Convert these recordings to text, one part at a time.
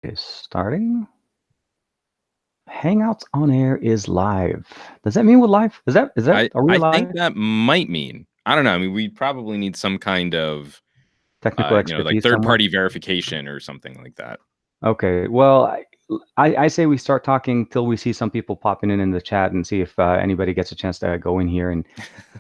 Is starting. Hangouts on air is live. Does that mean we're live? Are we I think live? that might mean, I don't know. I mean, we probably need some kind of, Technical like expertise third somewhere? party verification or something like that. Okay. Well, I say we start talking till we see some people popping in the chat and see if anybody gets a chance to go in here and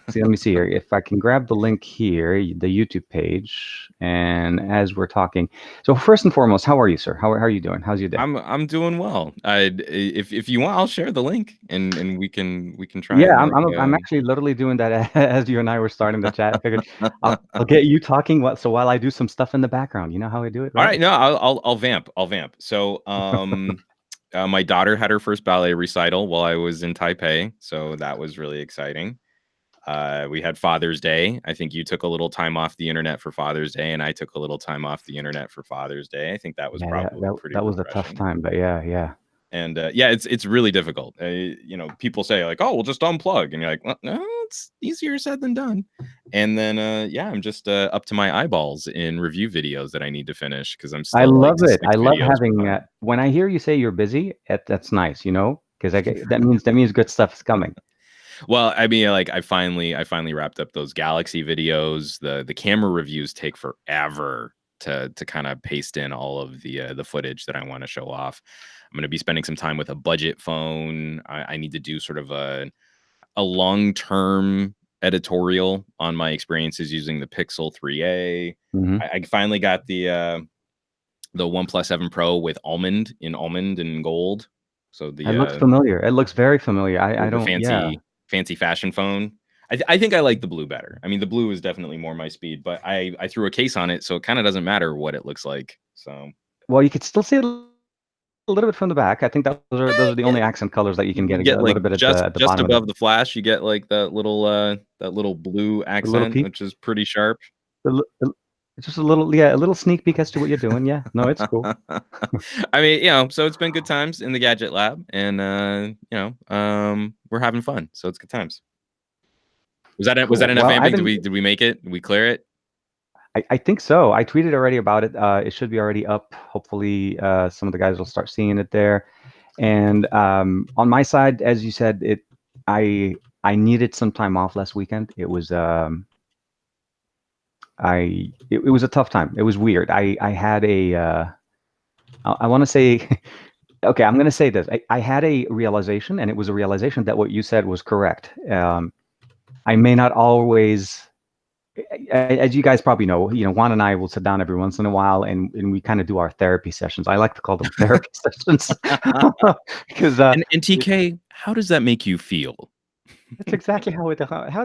see. Let me see here. If I can grab the link here, the YouTube page, and as we're talking. So first and foremost, how are you, sir? How are you doing? How's your day? I'm doing well. If you want, I'll share the link and we can try Yeah, and I'm actually literally doing that as you and I were starting the chat. I figured I'll get you talking so while I do some stuff in the background. You know how I do it, All right? right, no, I'll vamp. I'll vamp. So, my daughter had her first ballet recital while I was in Taipei, so that was really exciting. We had Father's Day. I think you took a little time off the internet for Father's Day, and I took a little time off the internet for Father's Day. I think that was Yeah, probably pretty that was a tough refreshing. time, but yeah. And yeah, it's really difficult. People say like, "Oh, we'll just unplug," and you're like, well, "No, it's easier said than done." And then yeah, I'm just up to my eyeballs in review videos that I need to finish because I'm I still like love it. I 6 love videos having behind. when I hear you say you're busy. That's nice, because that means good stuff is coming. Well, I mean, like I finally wrapped up those Galaxy videos. The camera reviews take forever to kind of paste in all of the footage that I want to show off. I'm going to be spending some time with a budget phone. I need to do sort of a long term editorial on my experiences using the Pixel 3a. Hmm. I finally got the OnePlus 7 Pro with almond and gold. So It looks familiar. It looks very familiar. I the don't. Yeah. fancy fashion phone. I think I like the blue better. I mean, the blue is definitely more my speed, but I threw a case on it, so it kind of doesn't matter what it looks like. So Well, you could still see it a little bit from the back. I think those are the yeah, only accent colors that you can you get. get A like little bit just at the just bottom of above the flash, you get like that little blue the little accent, peak. which is pretty sharp. It's just a little, yeah, a little sneak peek as to what you're doing. Yeah, no, it's cool. I mean, so it's been good times in the gadget lab, and we're having fun, so it's good times. Was that Cool. enough Well, vamping? Did we make it? Did we clear it? I think so. I tweeted already about it. It should be already up. Hopefully, some of the guys will start seeing it there. And on my side, as you said, I needed some time off last weekend. It was a tough time. It was weird. I had I want to say okay. I'm going to say this. I had a realization, and it was a realization that what you said was correct. I may not always, as you guys probably know, Juan and I will sit down every once in a while, and we kind of do our therapy sessions. I like to call them therapy sessions because And TK, how does that make you feel? that's exactly how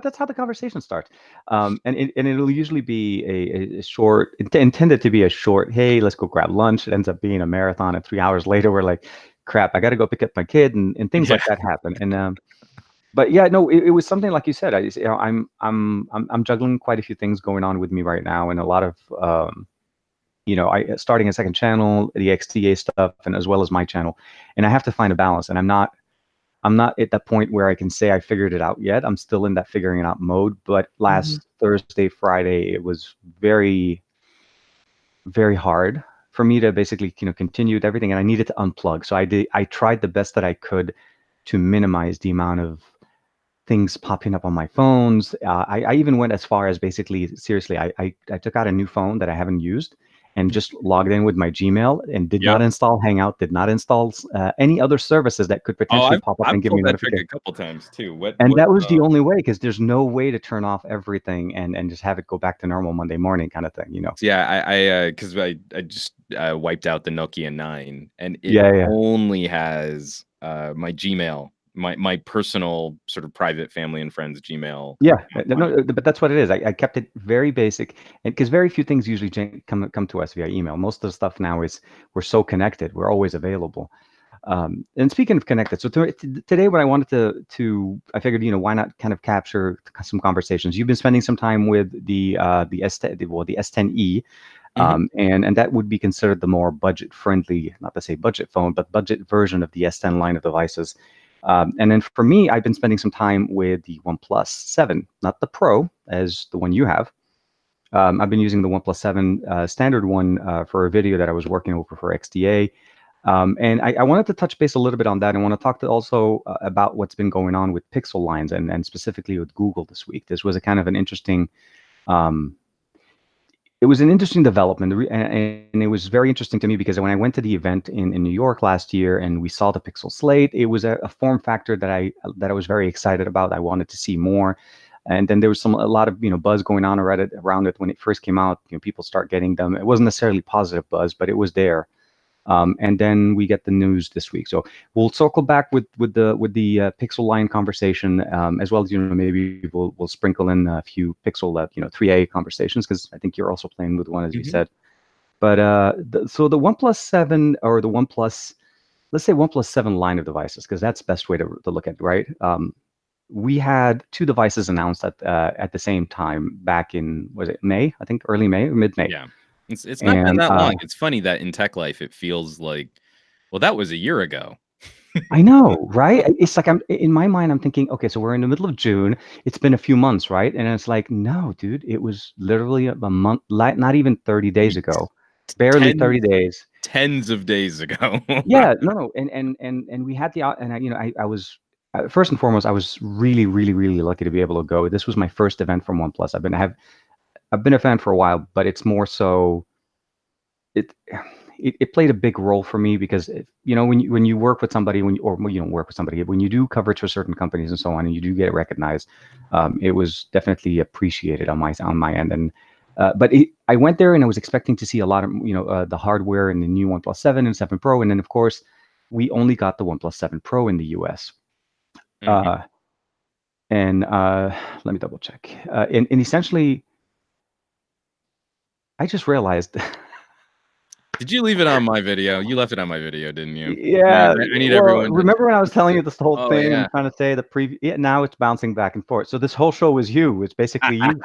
that's how the conversation starts. And it'll usually be a short, intended to be a short. Hey, let's go grab lunch. It ends up being a marathon, and 3 hours later, we're like, crap, I got to go pick up my kid, and things Yeah. like that happen. And but yeah, no, it was something like you said. I'm juggling quite a few things going on with me right now, and a lot of I starting a second channel, the XTA stuff, and as well as my channel, and I have to find a balance. And I'm not at that point where I can say I figured it out yet. I'm still in that figuring it out mode. But Mhm. last Thursday, Friday, it was very, very hard for me to basically continue with everything, and I needed to unplug. So I tried the best that I could to minimize the amount of things popping up on my phones. I even went as far as basically, seriously, I took out a new phone that I haven't used and just logged in with my Gmail and did not Yep. install Hangout, did not install any other services that could Oh, potentially I've pop up I've and give me pulled that trick notification. a couple times too. What And what that was the only way, because there's no way to turn off everything and just have it go back to normal Monday morning kind of thing. yeah, because I just wiped out the Nokia 9 and it Yeah, yeah. only has my Gmail, my personal sort of private family and friends Gmail Yeah, account on no, it. but that's what it is. I kept it very basic, and because very few things usually come to us via email. Most of the stuff now is we're so connected, we're always available. And speaking of connected, so today what I wanted I figured, why not kind of capture some conversations. You've been spending some time with the the S10e, Mhm. and that would be considered the more budget friendly, not to say budget phone, but budget version of the S10 line of devices. And then for me, I've been spending some time with the OnePlus 7, not the Pro as the one you have. I've been using the OnePlus 7 standard one for a video that I was working over for XDA. And I wanted to touch base a little bit on that. I want to talk to also about what's been going on with Pixel lines and specifically with Google this week. This was a kind of an interesting um, it was an interesting development, and it was very interesting to me because when I went to the event in New York last year and we saw the Pixel Slate, it was a form factor that I was very excited about. I wanted to see more, and then there was a lot of buzz going on around it when it first came out. People start getting them. It wasn't necessarily positive buzz, but it was there. And then we get the news this week. So we'll circle back with the Pixel line conversation, as well as maybe we'll sprinkle in a few Pixel 3A conversations, because I think you're also playing with one, as you said. But so the OnePlus 7 or the OnePlus, let's say OnePlus 7 line of devices, because that's the best way to look at it, right? We had two devices announced at the same time back in, was it May? I think early May or mid-May. Yeah. It's not been that long. It's funny that in tech life, it feels like, well, that was a year ago. I know, right? It's like in my mind, I'm thinking, okay, so we're in the middle of June. It's been a few months, right? And it's like, no, dude, it was literally a month, not even 30 days ago, barely 30 days. Tens of days ago. Yeah, no, and we had I was first and foremost, I was really, really, really lucky to be able to go. This was my first event from OnePlus. I've been a fan for a while, but it's more so it played a big role for me because when you work with somebody, when you don't work with somebody, when you do coverage for certain companies and so on, and you do get recognized, it was definitely appreciated on my end. And but I went there and I was expecting to see a lot of the hardware and the new OnePlus 7 and 7 Pro, and then of course we only got the OnePlus 7 Pro in the US. And let me double check. And essentially, I just realized. Did you leave it on my video? You left it on my video, didn't you? Yeah. I need everyone. Remember when I was telling you this whole thing yeah. and trying to say the preview? Yeah, now it's bouncing back and forth. So this whole show was you. It's basically you.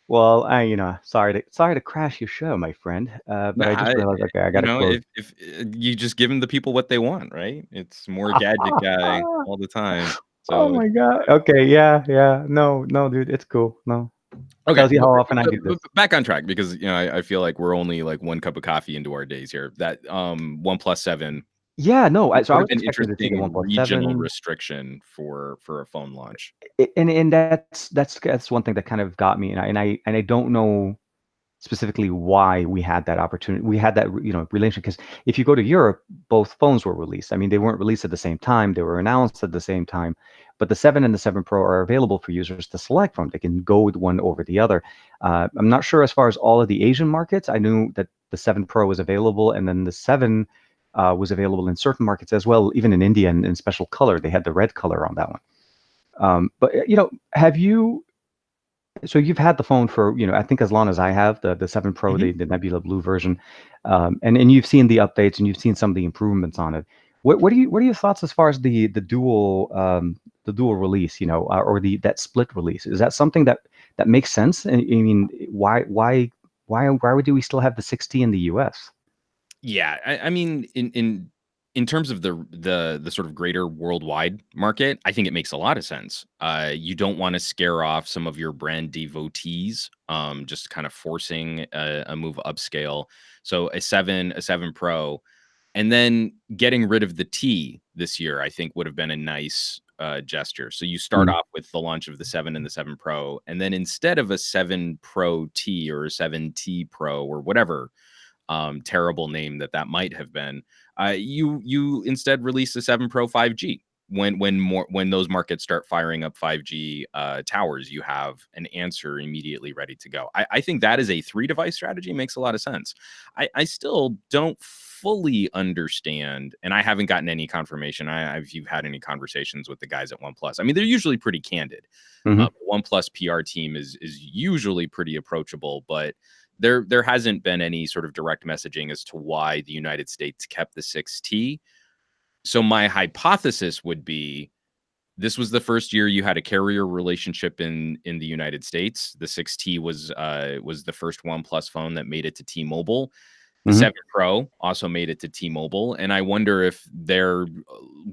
Well, sorry to crash your show, my friend. But I just realized, okay, I got to close. If you just giving the people what they want, right? It's more gadget guy all the time. So, oh my god. Okay. Yeah. No, dude, it's cool. No. Okay. Tells you how often I do this. Back on track, because I feel like we're only like one cup of coffee into our days here. That OnePlus 7. Yeah, no. So I was an expecting to see the interesting OnePlus regional 7 restriction for a phone launch. And that's one thing that kind of got me, and I don't know specifically why we had that opportunity. We had that relation, because if you go to Europe, both phones were released. I mean, they weren't released at the same time. They were announced at the same time, but the 7 and the 7 Pro are available for users to select from. They can go with one over the other. I'm not sure as far as all of the Asian markets. I knew that the 7 Pro was available, and then the 7 was available in certain markets as well, even in India, and in special color. They had the red color on that one. But have you? So you've had the phone for I think as long as I have, the 7 Pro, the Nebula Blue version, and you've seen the updates and you've seen some of the improvements on it. What are your thoughts as far as the dual release, or that split release? Is that something that makes sense? And I mean, why would we still have the 6T in the US? Yeah, I mean, in terms of the sort of greater worldwide market, I think it makes a lot of sense. You don't want to scare off some of your brand devotees, just kind of forcing a move upscale. So a 7 Pro, and then getting rid of the T this year, I think would have been a nice gesture. So you start off with the launch of the 7 and the 7 Pro, and then instead of a 7 Pro T or a 7T Pro or whatever terrible name that might have been, you instead release the 7 Pro 5G. When those markets start firing up 5G towers, you have an answer immediately ready to go. I think that is a 3-device strategy. Makes a lot of sense. I still don't fully understand, and I haven't gotten any confirmation. If you've had any conversations with the guys at OnePlus, I mean, they're usually pretty candid. OnePlus PR team is usually pretty approachable, but there hasn't been any sort of direct messaging as to why the United States kept the 6T. So my hypothesis would be this was the first year you had a carrier relationship in the United States. The 6T was the first OnePlus phone that made it to T-Mobile. The Mhm. 7 Pro also made it to T-Mobile, and I wonder if they're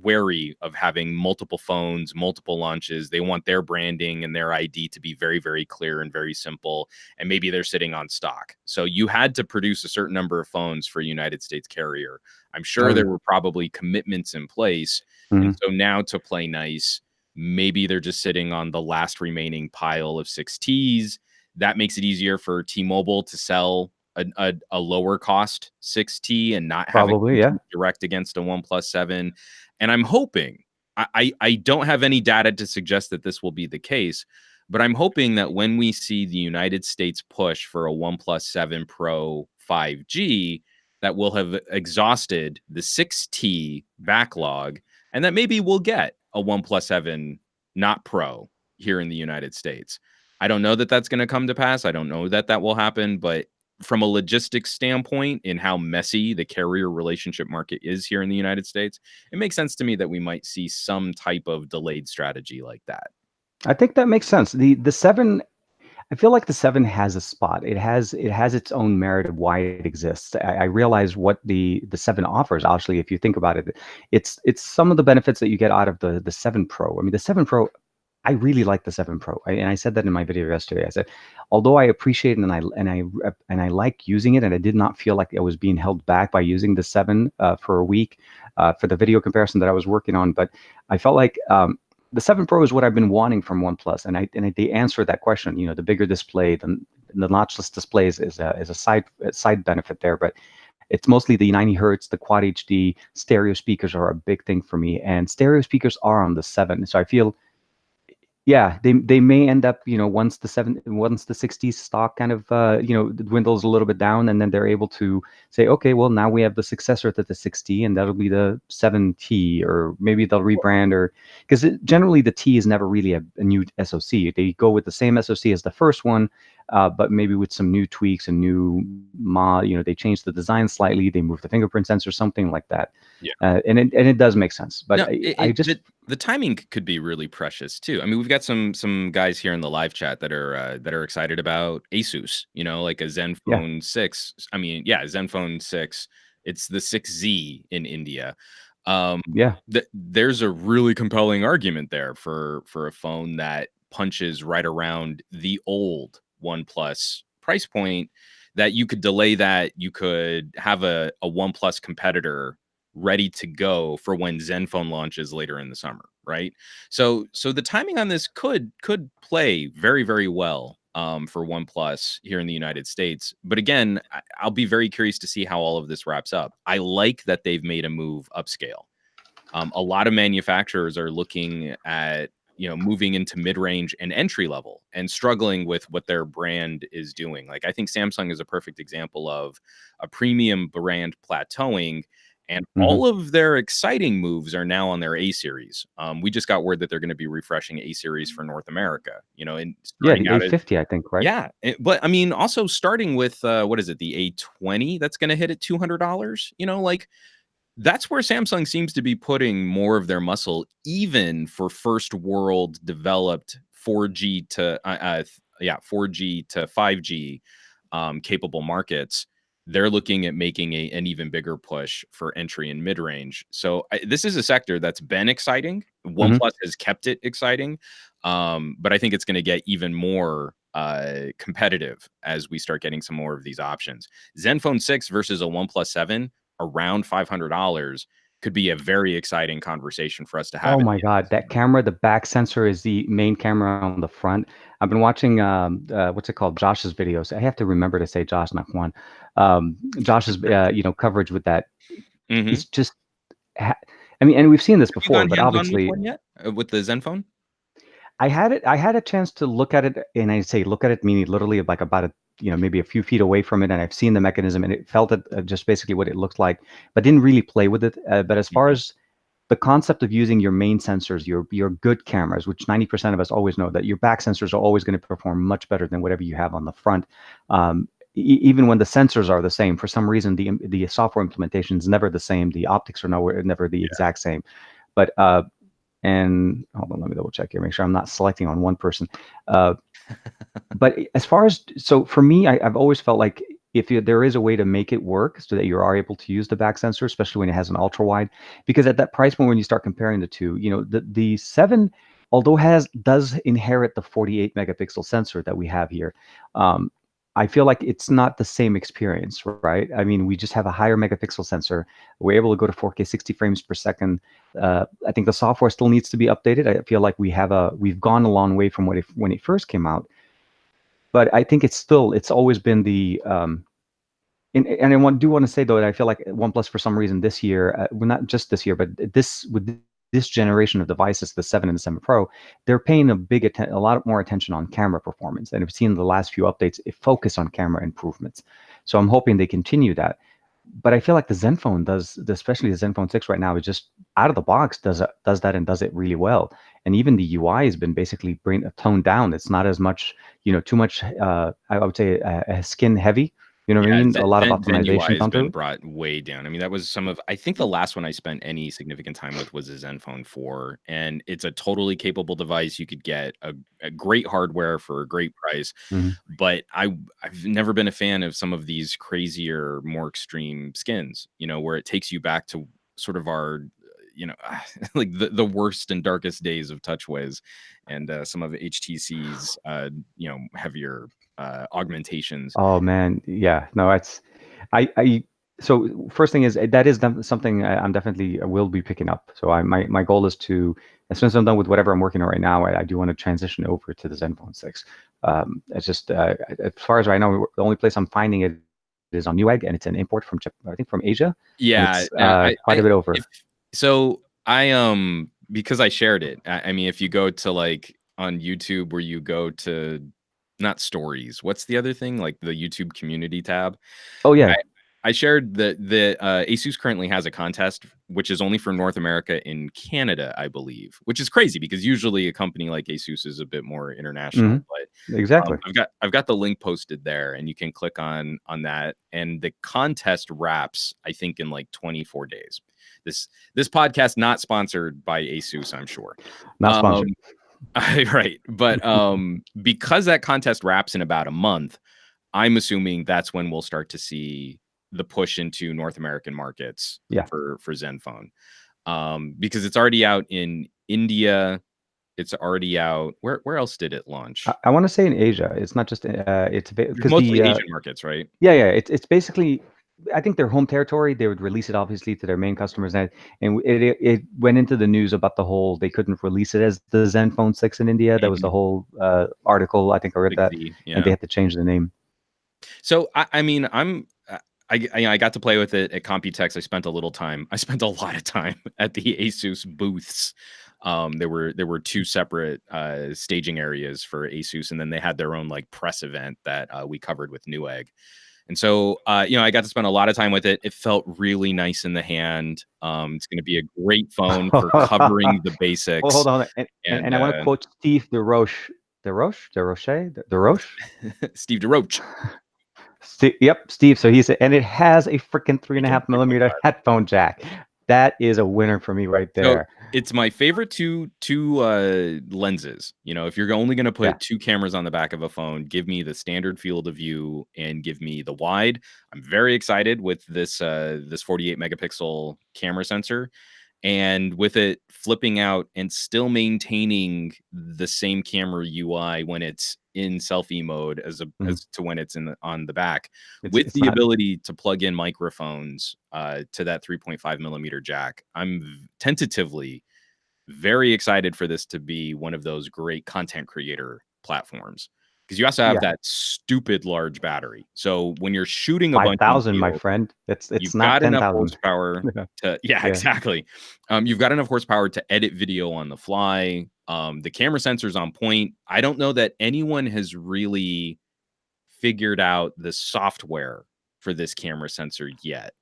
wary of having multiple phones, multiple launches. They want their branding and their ID to be very, very clear and very simple, and maybe they're sitting on stock. So you had to produce a certain number of phones for a United States carrier. I'm sure Oh, there yeah. were probably commitments in place, and Mhm. so now to play nice, maybe they're just sitting on the last remaining pile of 6Ts. That makes it easier for T-Mobile to sell a lower cost 6T and not have it Probably, yeah. compete direct against a OnePlus 7. And I'm hoping, I don't have any data to suggest that this will be the case, but I'm hoping that when we see the United States push for a OnePlus 7 Pro 5G, that we'll have exhausted the 6T backlog and that maybe we'll get a OnePlus 7 not Pro here in the United States. I don't know that that's going to come to pass. I don't know that that will happen, but from a logistics standpoint in how messy the carrier relationship market is here in the United States, it makes sense to me that we might see some type of delayed strategy like that. I think that makes sense. The 7, I feel like the 7 has a spot. It has its own merit of why it exists. I realize what the 7 offers. Actually, if you think about it, it's some of the benefits that you get out of the 7 Pro. I mean, the 7 Pro, I really like the 7 Pro, and I said that in my video yesterday. I said, although I appreciate it and I like using it, and I did not feel like I was being held back by using the 7 for a week for the video comparison that I was working on, but I felt like the 7 Pro is what I've been wanting from OnePlus, and they answer that question. The bigger display, the notchless displays is a side benefit there, but it's mostly the 90 hertz, the quad HD stereo speakers are a big thing for me, and stereo speakers are on the 7. So I feel, yeah, they may end up, once the 60 stock kind of dwindles a little bit down, and then they're able to say, okay, well, now we have the successor to the 60, and that'll be the 7T, or maybe they'll rebrand, or because generally the T is never really a new SoC. They go with the same SoC as the first one, but maybe with some new tweaks and new they change the design slightly, they move the fingerprint sensor, something like that. Yeah. And it does make sense, but No, I just the timing could be really precious too. I mean, we've got some guys here in the live chat that are excited about Asus, like a yeah, Zenfone 6. I mean, yeah, Zenfone 6. It's the 6Z in India. Um, yeah. there's a really compelling argument there for a phone that punches right around the old OnePlus price point. That you could delay that, you could have a OnePlus competitor ready to go for when Zenfone launches later in the summer, right? So the timing on this could play very, very well for OnePlus here in the United States. But again, I'll be very curious to see how all of this wraps up. I like that they've made a move upscale. A lot of manufacturers are looking at moving into mid-range and entry level and struggling with what their brand is doing. Like I think Samsung is a perfect example of a premium brand plateauing, and Hmm. all of their exciting moves are now on their A series. We just got word that they're going to be refreshing A series for North America. And Yeah, starting the out as A50, I think, right? yeah, but I mean, also starting with what is it, the A20 that's going to hit at $200. Like that's where Samsung seems to be putting more of their muscle, even for first world developed 4G to 4G to 5G capable markets. They're looking at making an even bigger push for entry and mid range. So this is a sector that's been exciting. Hmm. OnePlus has kept it exciting, but I think it's going to get even more competitive as we start getting some more of these options. Zenfone 6 versus a OnePlus 7 around $500 could be a very exciting conversation for us to have Oh at my the end of God, the that summer. camera, the back sensor is the main camera on the front. I've been watching what's it called, Josh's videos. I have to remember to say Josh, not Juan. Josh's coverage with that. Mhm. It's just, ha- I mean, and we've seen this Have you before, gone but hands-on with obviously one yet? With the Zenfone? I had a chance to look at it, and I say look at it meaning literally like about maybe a few feet away from it, and I've seen the mechanism, and it felt just basically what it looked like, but didn't really play with it. But as far Mhm. as the concept of using your main sensors, your good cameras, which 90% of us always know that your back sensors are always going to perform much better than whatever you have on the front. Even when the sensors are the same, for some reason the software implementation is never the same. The optics are never the Yeah. exact same. But and hold on, let me double check here, make sure I'm not selecting on one person. Uh, but as far as, so for me, I've always felt like if there is a way to make it work so that you are able to use the back sensor, especially when it has an ultra wide, because at that price point, when you start comparing the two, the 7, although does inherit the 48 megapixel sensor that we have here, I feel like it's not the same experience, right? I mean, we just have a higher megapixel sensor. We're able to go to 4K 60 frames per second. I think the software still needs to be updated. I feel like we've gone a long way from when it first came out, but I think it's always been the and I do want to say though that I feel like OnePlus for some reason this year, well, not just this year, but with this generation of devices, the 7 and the 7 Pro, they're paying a lot more attention on camera performance. And I've seen the last few updates, it focus on camera improvements. So I'm hoping they continue that. But I feel like the Zenfone especially the Zenfone 6 right now, is just out of the box does that and does it really well. And even the UI has been basically toned down. It's not as much, too much. I would say skin heavy. You know what I Yeah, mean? A lot of Zen UI optimization has done to been it. brought way down. I mean, that was I think the last one I spent any significant time with was a Zenfone 4, and it's a totally capable device. You could get a great hardware for a great price, Mhm. but I've never been a fan of some of these crazier, more extreme skins, where it takes you back to sort of our, like the worst and darkest days of TouchWiz and some of HTC's, heavier augmentations. Oh man, yeah. No, I. So first thing is that is something I'm definitely will be picking up. So my goal is to, as soon as I'm done with whatever I'm working on right now, I do want to transition over to the Zenfone 6. It's just as far as I know, the only place I'm finding it is on Newegg, and it's an import from I think from Asia, and Yeah, it's quite a bit over. so I because I shared it. I mean, if you go to like on YouTube where you go to not stories, what's the other thing? Like the YouTube community tab. Oh I yeah. I shared that Asus currently has a contest, which is only for North America and Canada, I believe, which is crazy because usually a company like Asus is a bit more international. Hmm. But Exactly. I've got the link posted there, and you can click on that. And the contest wraps, I think, in like 24 days. This podcast not sponsored by Asus, I'm sure. Not sponsored. Um, right, but because that contest wraps in about a month, I'm assuming that's when we'll start to see the push into North American markets Yeah. for Zenfone. Because it's already out in India. It's already out. Where else did it launch? I want to say in Asia. It's not just it's There's because mostly Asian markets, right? yeah, it's basically, I think their home territory. They would release it obviously to their main customers, and it went into the news about the whole they couldn't release it as the Zenfone 6 in India. That was the Mhm. whole article. I think I read Big that, Z, and they yeah. had to change the name. So I mean, I got to play with it at Computex. I spent a little time. I spent a lot of time at the Asus booths. There were two separate staging areas for Asus, and then they had their own like press event that we covered with Newegg. And so, I got to spend a lot of time with it. It felt really nice in the hand. It's going to be a great phone for covering the Well, basics. hold on, and And I want to quote Steve DeRoche, DeRoche. Steve DeRoche, Yep, Steve. So he said, and it has a freaking three and a freaking half 3.5. millimeter headphone jack. That is a winner for me right So there. it's my favorite two lenses. If you're only going to Yeah. put two cameras on the back of a phone, give me the standard field of view and give me the wide. I'm very excited with this 48 megapixel camera sensor, and with it flipping out and still maintaining the same camera UI when it's in selfie mode Mhm. as to when it's on the back, with It's the not. ability to plug in microphones to that 3.5 millimeter jack. I'm tentatively very excited for this to be one of those great content creator platforms, because you also have Yeah. that stupid large battery. So when you're shooting a bunch in 5,000, my field, friend. It's you've not got enough 10,000. horsepower to yeah, Yeah. exactly. You've got enough horsepower to edit video on the fly. The camera sensor's on point. I don't know that anyone has really figured out the software for this camera sensor yet.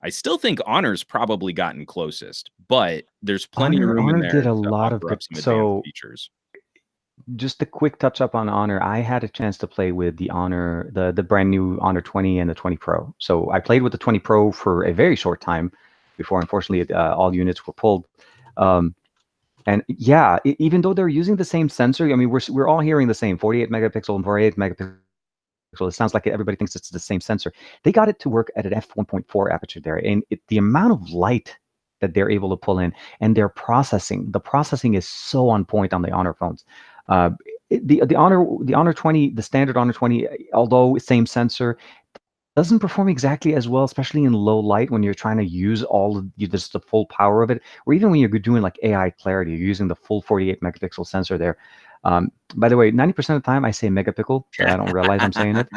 I still think Honor's probably gotten closest, but there's plenty of room in Honor there did a to lot of offer good. up some advanced So features. just a quick touch up on Honor. I had a chance to play with the Honor, the brand new Honor 20 and the 20 Pro. So I played with the 20 Pro for a very short time before, unfortunately, all units were pulled. Um, and yeah, even though they're using the same sensor, I mean, we're all hearing the same 48 megapixel and 48 megapixel It sounds like everybody thinks it's the same sensor. They got it to work at an f1.4 aperture there, and the amount of light that they're able to pull in, and their processing, the processing is so on point on the Honor phones. The Honor 20, the standard Honor 20, although same sensor, doesn't perform exactly as well, especially in low light when you're trying to use all of just the full power of it, or even when you're doing like AI clarity, you're using the full 48 megapixel sensor there. By the way, 90% of the time I say megapixel, but I don't realize I'm saying it.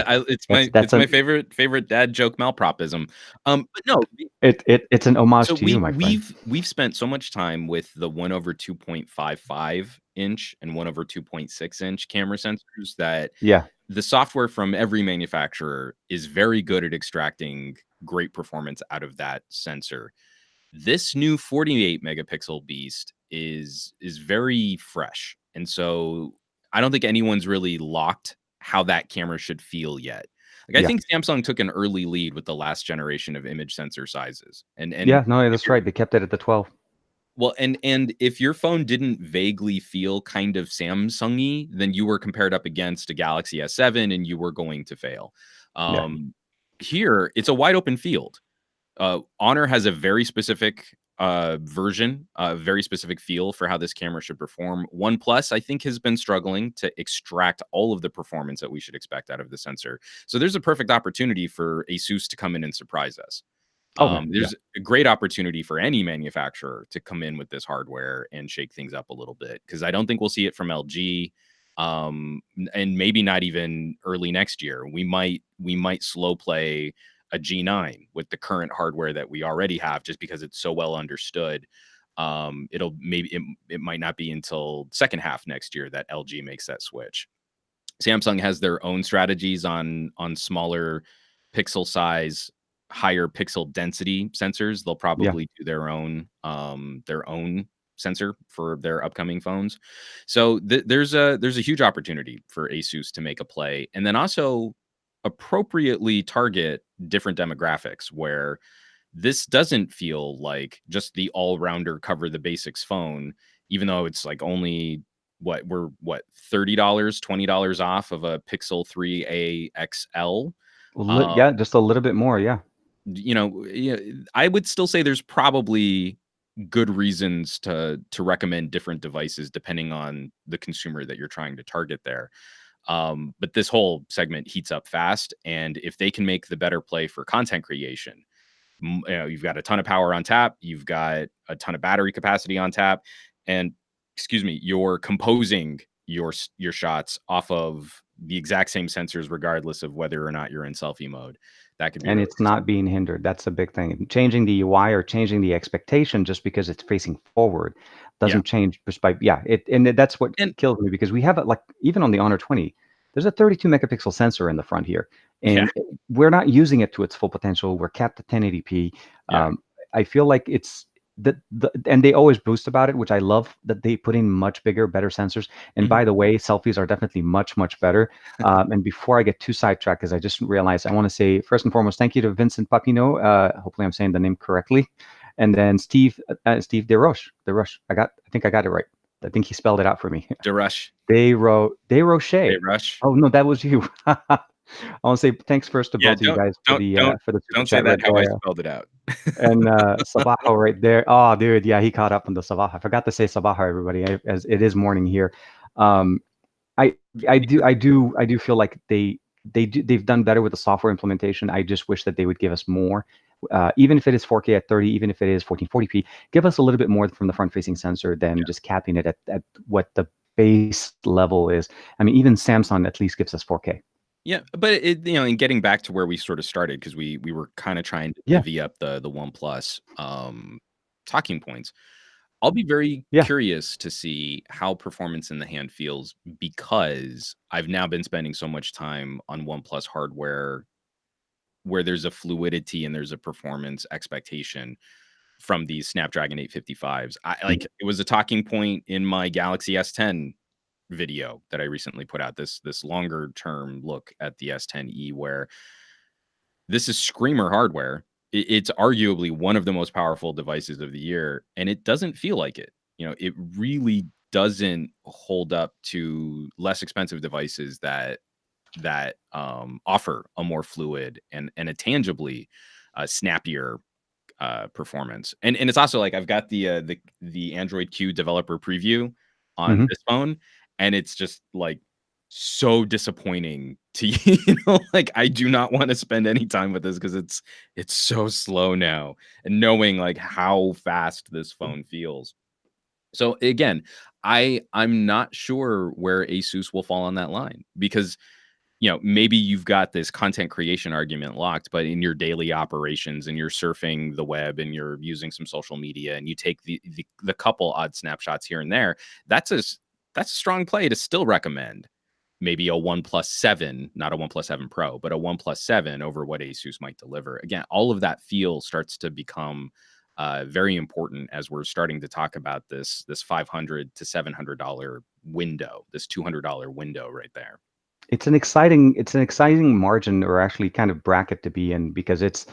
It's That's my favorite dad joke malpropism. But no, it's an homage so to you, my friend. we've spent so much time with the 1/2.55 inch and 1/2.6 inch camera sensors that Yeah, the software from every manufacturer is very good at extracting great performance out of that sensor. This new 48 megapixel beast is very fresh. And so I don't think anyone's really locked how that camera should feel yet. Like I yeah, think Samsung took an early lead with the last generation of image sensor sizes. And yeah. No, if that's you're right. They kept it at the 12. well, and if your phone didn't vaguely feel kind of Samsung-y, then you were compared up against a Galaxy S7 and you were going to fail. Yeah. Here, it's a wide open field. Honor has a very specific version, a very specific feel for how this camera should perform. OnePlus, I think, has been struggling to extract all of the performance that we should expect out of the sensor. So there's a perfect opportunity for Asus to come in and surprise us. Oh man, yeah. There's a great opportunity for any manufacturer to come in with this hardware and shake things up a little bit because I don't think we'll see it from LG, and maybe not even early next year. We might slow play a G9 with the current hardware that we already have, just because it's so well understood. It might not be until second half next year that LG makes that switch. Samsung has their own strategies on smaller pixel size, higher pixel density sensors. They'll Yeah. probably do their own sensor for their upcoming phones. So there's a huge opportunity for Asus to make a play, and then also appropriately target different demographics where this doesn't feel like just the all-rounder cover the basics phone, even though it's like only we're $30, $20 off of a Pixel 3a XL. Yeah, just a little bit more. Yeah. Yeah, I would still say there's probably good reasons to recommend different devices depending on the consumer that you're trying to target there. But this whole segment heats up fast, and if they can make the better play for content creation, you've got a ton of power on tap, you've got a ton of battery capacity on tap, and excuse me, you're composing your shots off of the exact same sensors regardless of whether or not you're in selfie mode. That could be And really it's not being hindered. That's a big thing. Changing the UI or changing the expectation just because it's facing forward yeah. doesn't change just by that's what And kills me because we have it like even on the Honor 20, there's a 32 megapixel sensor in the front here, yeah, and we're not using it to its full potential. We're capped at 1080p. yeah. I feel like it's and they always boost about it, which I love that they put in much bigger, better sensors. And Mhm. by the way, selfies are definitely much, much better. And before I get too sidetracked, because I just realized I want to say first and foremost, thank you to Vincent Papino. Hopefully, I'm saying the name correctly. And then Steve DeRoche. I think I got it right. I think he spelled it out for me. DeRush. DeRoche. DeRush. Oh no, that was you. I want to say thanks first to Yeah, both of you guys for the super don't say chat that right how I there. spelled it out. And Sabaho right there. Oh, dude, yeah, he caught up on the Sabaho. I forgot to say Sabaho, everybody, as it is morning here. Um, I I do feel like they've done better with the software implementation. I just wish that they would give us more, even if it is 4K at 30, even if it is 1440p, give us a little bit more from the front-facing sensor than just capping it at what the base level is. I mean, even Samsung at least gives us 4K. Yeah, but and getting back to where we sort of started, because we were kind of trying to Yeah, divvy up the OnePlus talking points. I'll be very yeah, curious to see how performance in the hand feels because I've now been spending so much time on OnePlus hardware where there's a fluidity and there's a performance expectation from these Snapdragon 855s. It was a talking point in my Galaxy S10 video that I recently put out, this longer term look at the S10e, where this is screamer hardware. It's arguably one of the most powerful devices of the year, and it doesn't feel like it. It really doesn't hold up to less expensive devices that that offer a more fluid and a tangibly snappier performance. And it's also like I've got the Android Q developer preview on Hmm. this phone, and it's just like so disappointing to you know, like I do not want to spend any time with this because it's so slow now, and knowing like how fast this phone feels. So again, I'm not sure where Asus will fall on that line because you know, maybe you've got this content creation argument locked, but in your daily operations and you're surfing the web and you're using some social media and you take the couple odd snapshots here and there, that's that's a strong play to still recommend maybe a OnePlus 7, not a OnePlus 7 Pro, but a OnePlus 7 over what Asus might deliver. Again, all of that feel starts to become very important as we're starting to talk about this $500 to $700 window, this $200 window right there. It's an exciting margin, or actually kind of bracket, to be in, because it's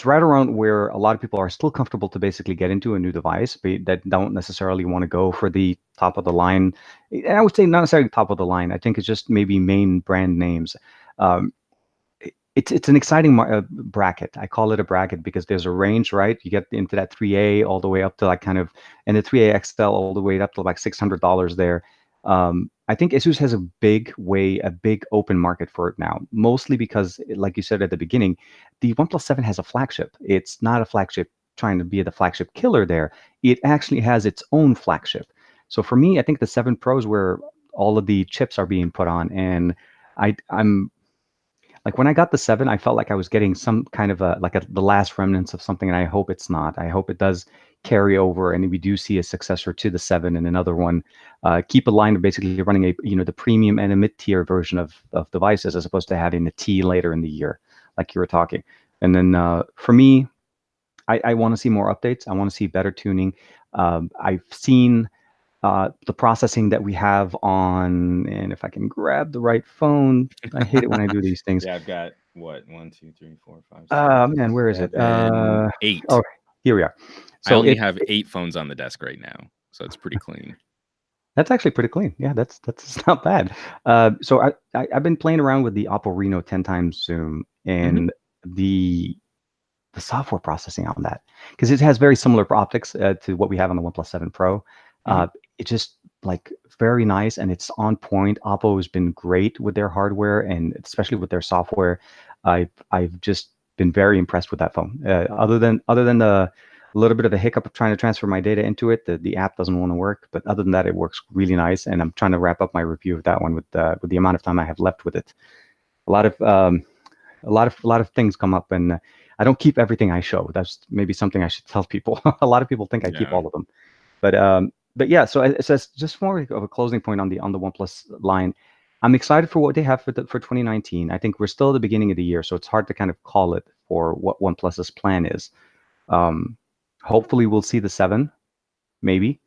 right around where a lot of people are still comfortable to basically get into a new device, but that don't necessarily want to go for the top of the line. And I would say not necessarily top of the line. I think it's just maybe main brand names. Um, it's an exciting bracket. I call it a bracket because there's a range, right? You get into that 3A all the way up to like kind of, and the 3A XL all the way up to like $600 there. I think Asus has a big open market for it now, mostly because, like you said at the beginning, the OnePlus 7 has a flagship. It's not a flagship trying to be the flagship killer there. It actually has its own flagship. So for me, I think the 7 Pro is where all of the chips are being put on, and I'm like, when I got the 7, I felt like I was getting some kind of the last remnants of something, and I hope it's not. I hope it does carry over, and we do see a successor to the 7 and another one. Keep a line of basically running the premium and a mid-tier version of devices, as opposed to having the T later in the year, like you were talking. And then for me, I want to see more updates. I want to see better tuning. I've seen the processing that we have on, and if I can grab the right phone, I hate it when I do these things. Yeah, I've got what, 1, 2, 3, 4, 5, 6, Man, where is it? 7, 8. Oh, here we are. I So only have 8 phones on the desk right now, so it's pretty clean. that's actually pretty clean. Yeah, that's not bad. So I've been playing around with the Oppo Reno 10 times zoom, Mhm, and the the software processing on that, because it has very similar optics to what we have on the OnePlus 7 Pro. mhm. Uh, it's just like very nice, and it's on point. Oppo has been great with their hardware, and especially with their software. I've just been very impressed with that phone. Other than the little bit of a hiccup of trying to transfer my data into it, the app doesn't want to work. But other than that, it works really nice, and I'm trying to wrap up my review of that one with the amount of time I have left with it. A lot of a lot of things come up, and I don't keep everything I show. That's maybe something I should tell people. A lot of people think I keep Yeah. all of them, but yeah. So it's just more of a closing point on the OnePlus line. I'm excited for what they have for 2019. I think we're still at the beginning of the year, so it's hard to kind of call it for what OnePlus's plan is. Um, Hopefully, we'll see the 7, maybe.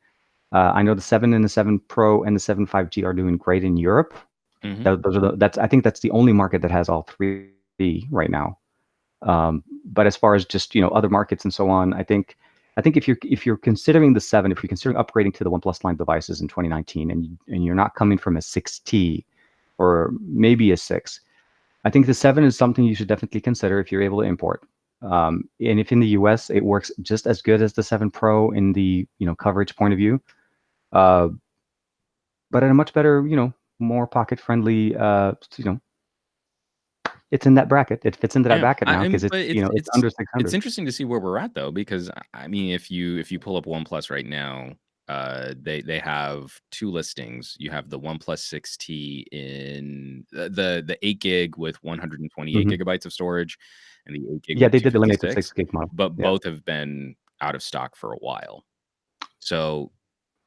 I know the 7 and the 7 Pro and the 7 5G are doing great in Europe. Mhm. I think that's the only market that has all three right now. But as far as just other markets and so on, I think if you're considering the 7, if you're considering upgrading to the OnePlus line devices in 2019, and you're not coming from a 6T or maybe a 6, I think the 7 is something you should definitely consider if you're able to import. And if in the US it works just as good as the 7 Pro in the coverage point of view, uh, but at a much better, more pocket friendly, it's in that bracket. It fits into that Yeah, bracket now I because mean, it's but it's under it's 600. interesting to see where we're at though, because I mean, if you pull up OnePlus right now, they have 2 listings. You have the OnePlus 6T in the 8 gig with 128 Hmm. gigabytes of storage, and the 8 gig Yeah, with they did eliminate the 6 256, gig model. but Yeah. both have been out of stock for a while. So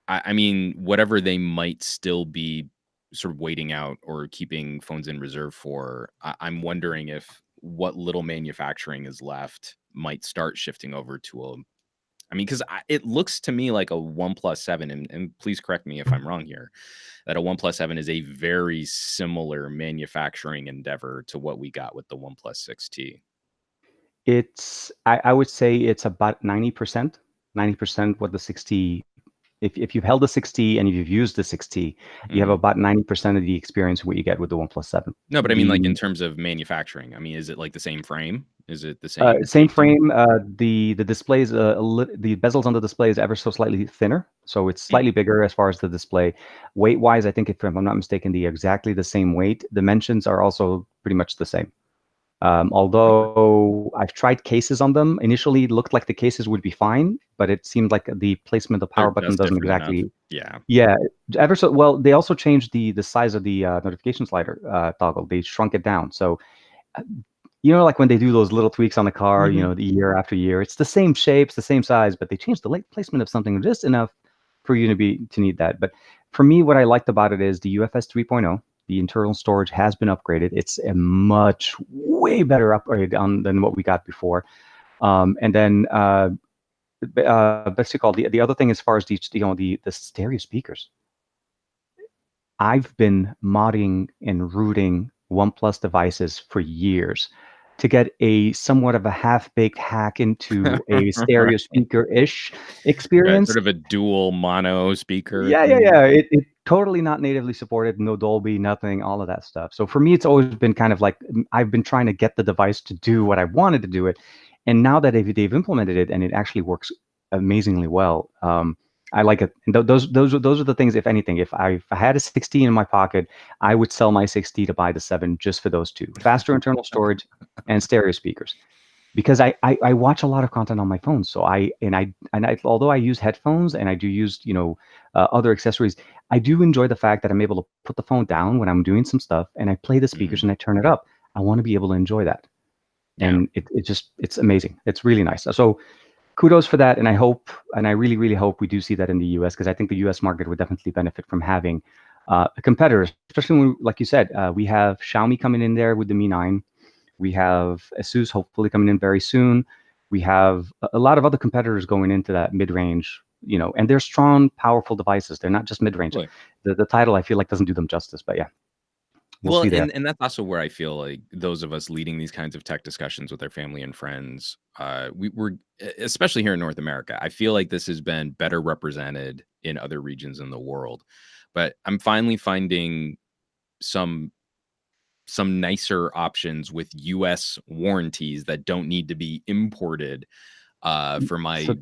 I mean, whatever they might still be sort of waiting out or keeping phones in reserve for, I'm wondering if what little manufacturing is left might start shifting over to a. I mean, because it looks to me like a OnePlus 7, and please correct me if I'm wrong here, that a OnePlus 7 is a very similar manufacturing endeavor to what we got with the OnePlus 6T. I would say it's about 90%, 90% what the 60 if you've held a 6T and if you've used the 6T, you have about 90% of the experience what you get with the OnePlus 7. No, but I mean, like in terms of manufacturing, I mean, is it like the same frame? Is it the same Same casing? frame. The displays, the bezels on the display is ever so slightly thinner, so it's Mm. slightly bigger as far as the display. Weight wise, I think if I'm not mistaken, the exactly the same weight. Dimensions are also pretty much the same. Okay. Although I've tried cases on them, initially it looked like the cases would be fine, but it seemed like the placement of the They're power button just doesn't different enough. exactly. Yeah. Yeah, ever so well. They also changed the size of the notification slider toggle. They shrunk it down, so like when they do those little tweaks on the car, Mhm. the year after year, it's the same shape, it's the same size, but they changed the placement of something just enough for you to need that. But for me, what I liked about it is the UFS 3.0. The internal storage has been upgraded. It's a much way better upgrade than what we got before. And then basically, the other thing as far as the stereo speakers, I've been modding and rooting OnePlus devices for years to get a somewhat of a half-baked hack into a stereo speaker-ish Right, experience. sort of a dual mono speaker Yeah, yeah, thing. yeah. It totally not natively supported, no Dolby, nothing, all of that stuff. So for me, it's always been kind of like I've been trying to get the device to do what I wanted to do it, and now that they've implemented it and it actually works amazingly well, I like it. And those are the things. If anything, if I had a 16 in my pocket, I would sell my 60 to buy the 7 just for those two: faster internal storage and stereo speakers, because I watch a lot of content on my phone. So although I use headphones and I do use other accessories, I do enjoy the fact that I'm able to put the phone down when I'm doing some stuff and I play the speakers Mhm. and I turn it up. I want to be able to enjoy that, Yeah. and it's amazing. It's really nice. So kudos for that, and I hope, and I really really hope we do see that in the U.S. because I think the U.S. market would definitely benefit from having competitors, especially when, like you said, we have Xiaomi coming in there with the Mi 9. We have Asus hopefully coming in very soon. We have a lot of other competitors going into that mid-range, and they're strong, powerful devices. They're not just mid-range. Totally. The title I feel like doesn't do them justice, but yeah, we'll Well, see there. and that's also where I feel like those of us leading these kinds of tech discussions with our family and friends, we're especially here in North America. I feel like this has been better represented in other regions in the world, but I'm finally finding some nicer options with US warranties that don't need to be imported for my So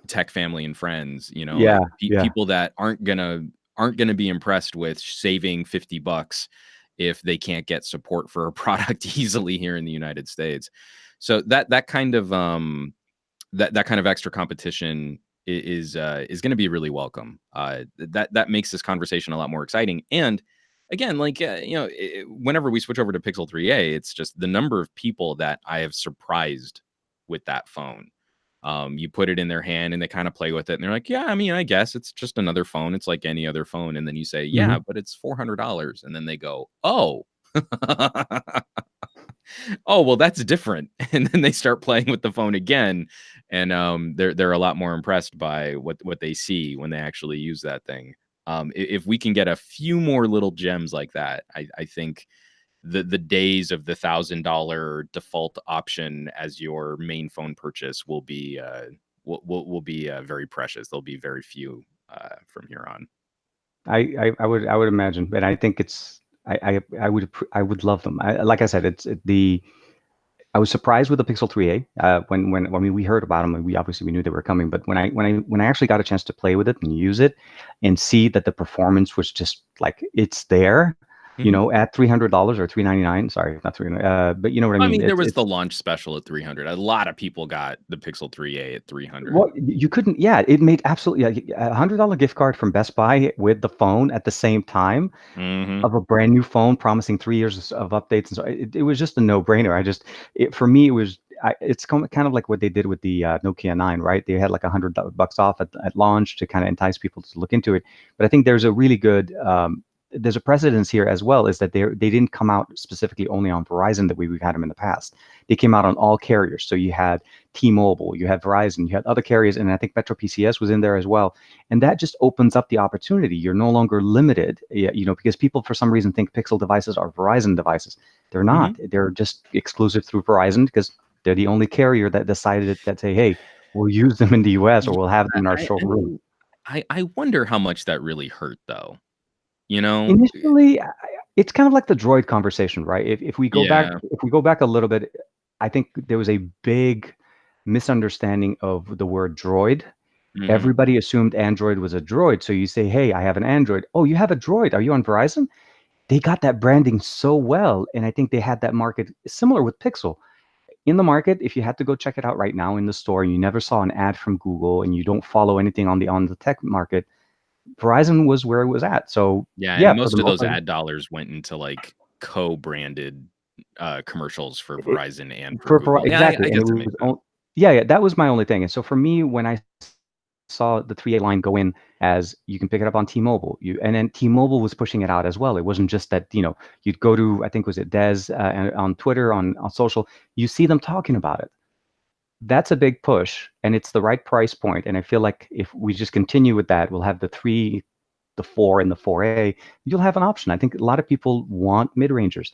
tech family and friends, yeah, yeah. people that aren't gonna be impressed with saving $50 if they can't get support for a product easily here in the United States. So that kind of that kind of extra competition is going to be really welcome. That makes this conversation a lot more exciting. And again, like whenever we switch over to Pixel 3a, it's just the number of people that I have surprised with that phone. You put it in their hand and they kind of play with it and they're like, yeah, I mean, I guess it's just another phone. It's like any other phone. And then you say, Hmm. yeah, but it's $400. And then they go, oh, oh, well, that's different. And then they start playing with the phone again. And they're a lot more impressed by what they see when they actually use that thing. If we can get a few more little gems like that, I think the days of the $1,000 default option as your main phone purchase will be very precious. There'll be very few from here on. I would imagine, but I think I would love them. Like I said, I was surprised with the Pixel 3a when we heard about them. And we obviously we knew they were coming, but when I actually got a chance to play with it and use it, and see that the performance was just like it's there, Mhm. at $300 or 399. Sorry, not 300. But you know what I I mean. mean, there was It's the launch special at 300. A lot of people got the Pixel 3a at 300. Well, you couldn't. Yeah, it made absolutely $100 gift card from Best Buy with the phone at the same time Mhm. of a brand new phone promising 3 years of updates, and so it was just a no-brainer. For me, it's kind of like what they did with the Nokia 9, right? They had like $100 off at launch to kind of entice people to look into it. But I think there's a precedence here as well, is that they didn't come out specifically only on Verizon that we've had them in the past. They came out on all carriers. So you had T-Mobile, you had Verizon, you had other carriers, and I think Metro PCS was in there as well. And that just opens up the opportunity. You're no longer limited, because people for some reason think Pixel devices are Verizon devices. They're not. Mhm. They're just exclusive through Verizon because they're the only carrier that decided that say, hey, we'll use them in the US or we'll have them in our I showroom. I wonder how much that really hurt though. You know? Initially, it's kind of like the Droid conversation, right? If we go back, Yeah. if we go back a little bit, I think there was a big misunderstanding of the word droid. Hmm. Everybody assumed Android was a droid. So you say, "Hey, I have an Android." Oh, you have a droid. Are you on Verizon? They got that branding so well, and I think they had that market similar with Pixel. In the market, if you had to go check it out right now in the store and you never saw an ad from Google and you don't follow anything on the tech market, Verizon was where it was at. So Yeah, and yeah, for the most of most those part, ad dollars went into like co-branded commercials for it, Verizon and for Google. Yeah, exactly, I and it guess that makes was sense. yeah, yeah, that was my only thing. And so for me, when I saw the 3A line go in as you can pick it up on T-Mobile, and then T-Mobile was pushing it out as well. It wasn't just that you'd go to, I think was it Des on Twitter, on social, you see them talking about it. That's a big push, and it's the right price point. And I feel like if we just continue with that, we'll have the 3, the 4, and the 4A. You'll have an option. I think a lot of people want mid-rangers,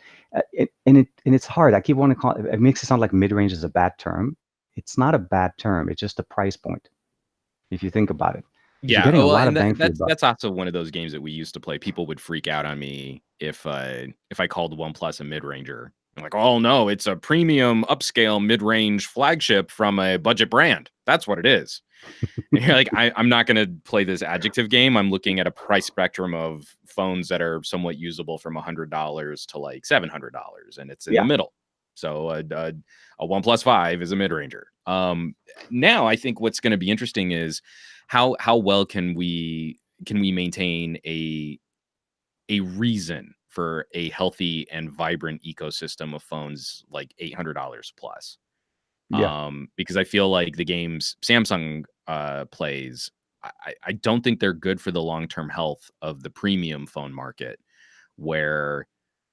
and it's hard. I keep wanting to call it. It makes it sound like mid-range is a bad term. It's not a bad term. It's just a price point if you think about it, because you're Yeah, getting a well, lot of and bang for your that's buck. that's also one of those games that we used to play. People would freak out on me if I called OnePlus a mid-ranger. I'm like, "Oh no, it's a premium upscale mid-range flagship from a budget brand. That's what it is." And you're like, I'm not gonna play this adjective game. I'm looking at a price spectrum of phones that are somewhat usable from $100 to like $700, and it's in the Yeah, middle. So a OnePlus 5 is a mid-ranger. Now I think what's going to be interesting is how well can we maintain a reason for a healthy and vibrant ecosystem of phones like $800 plus. yeah. Because I feel like the games Samsung plays, I don't think they're good for the long-term health of the premium phone market, where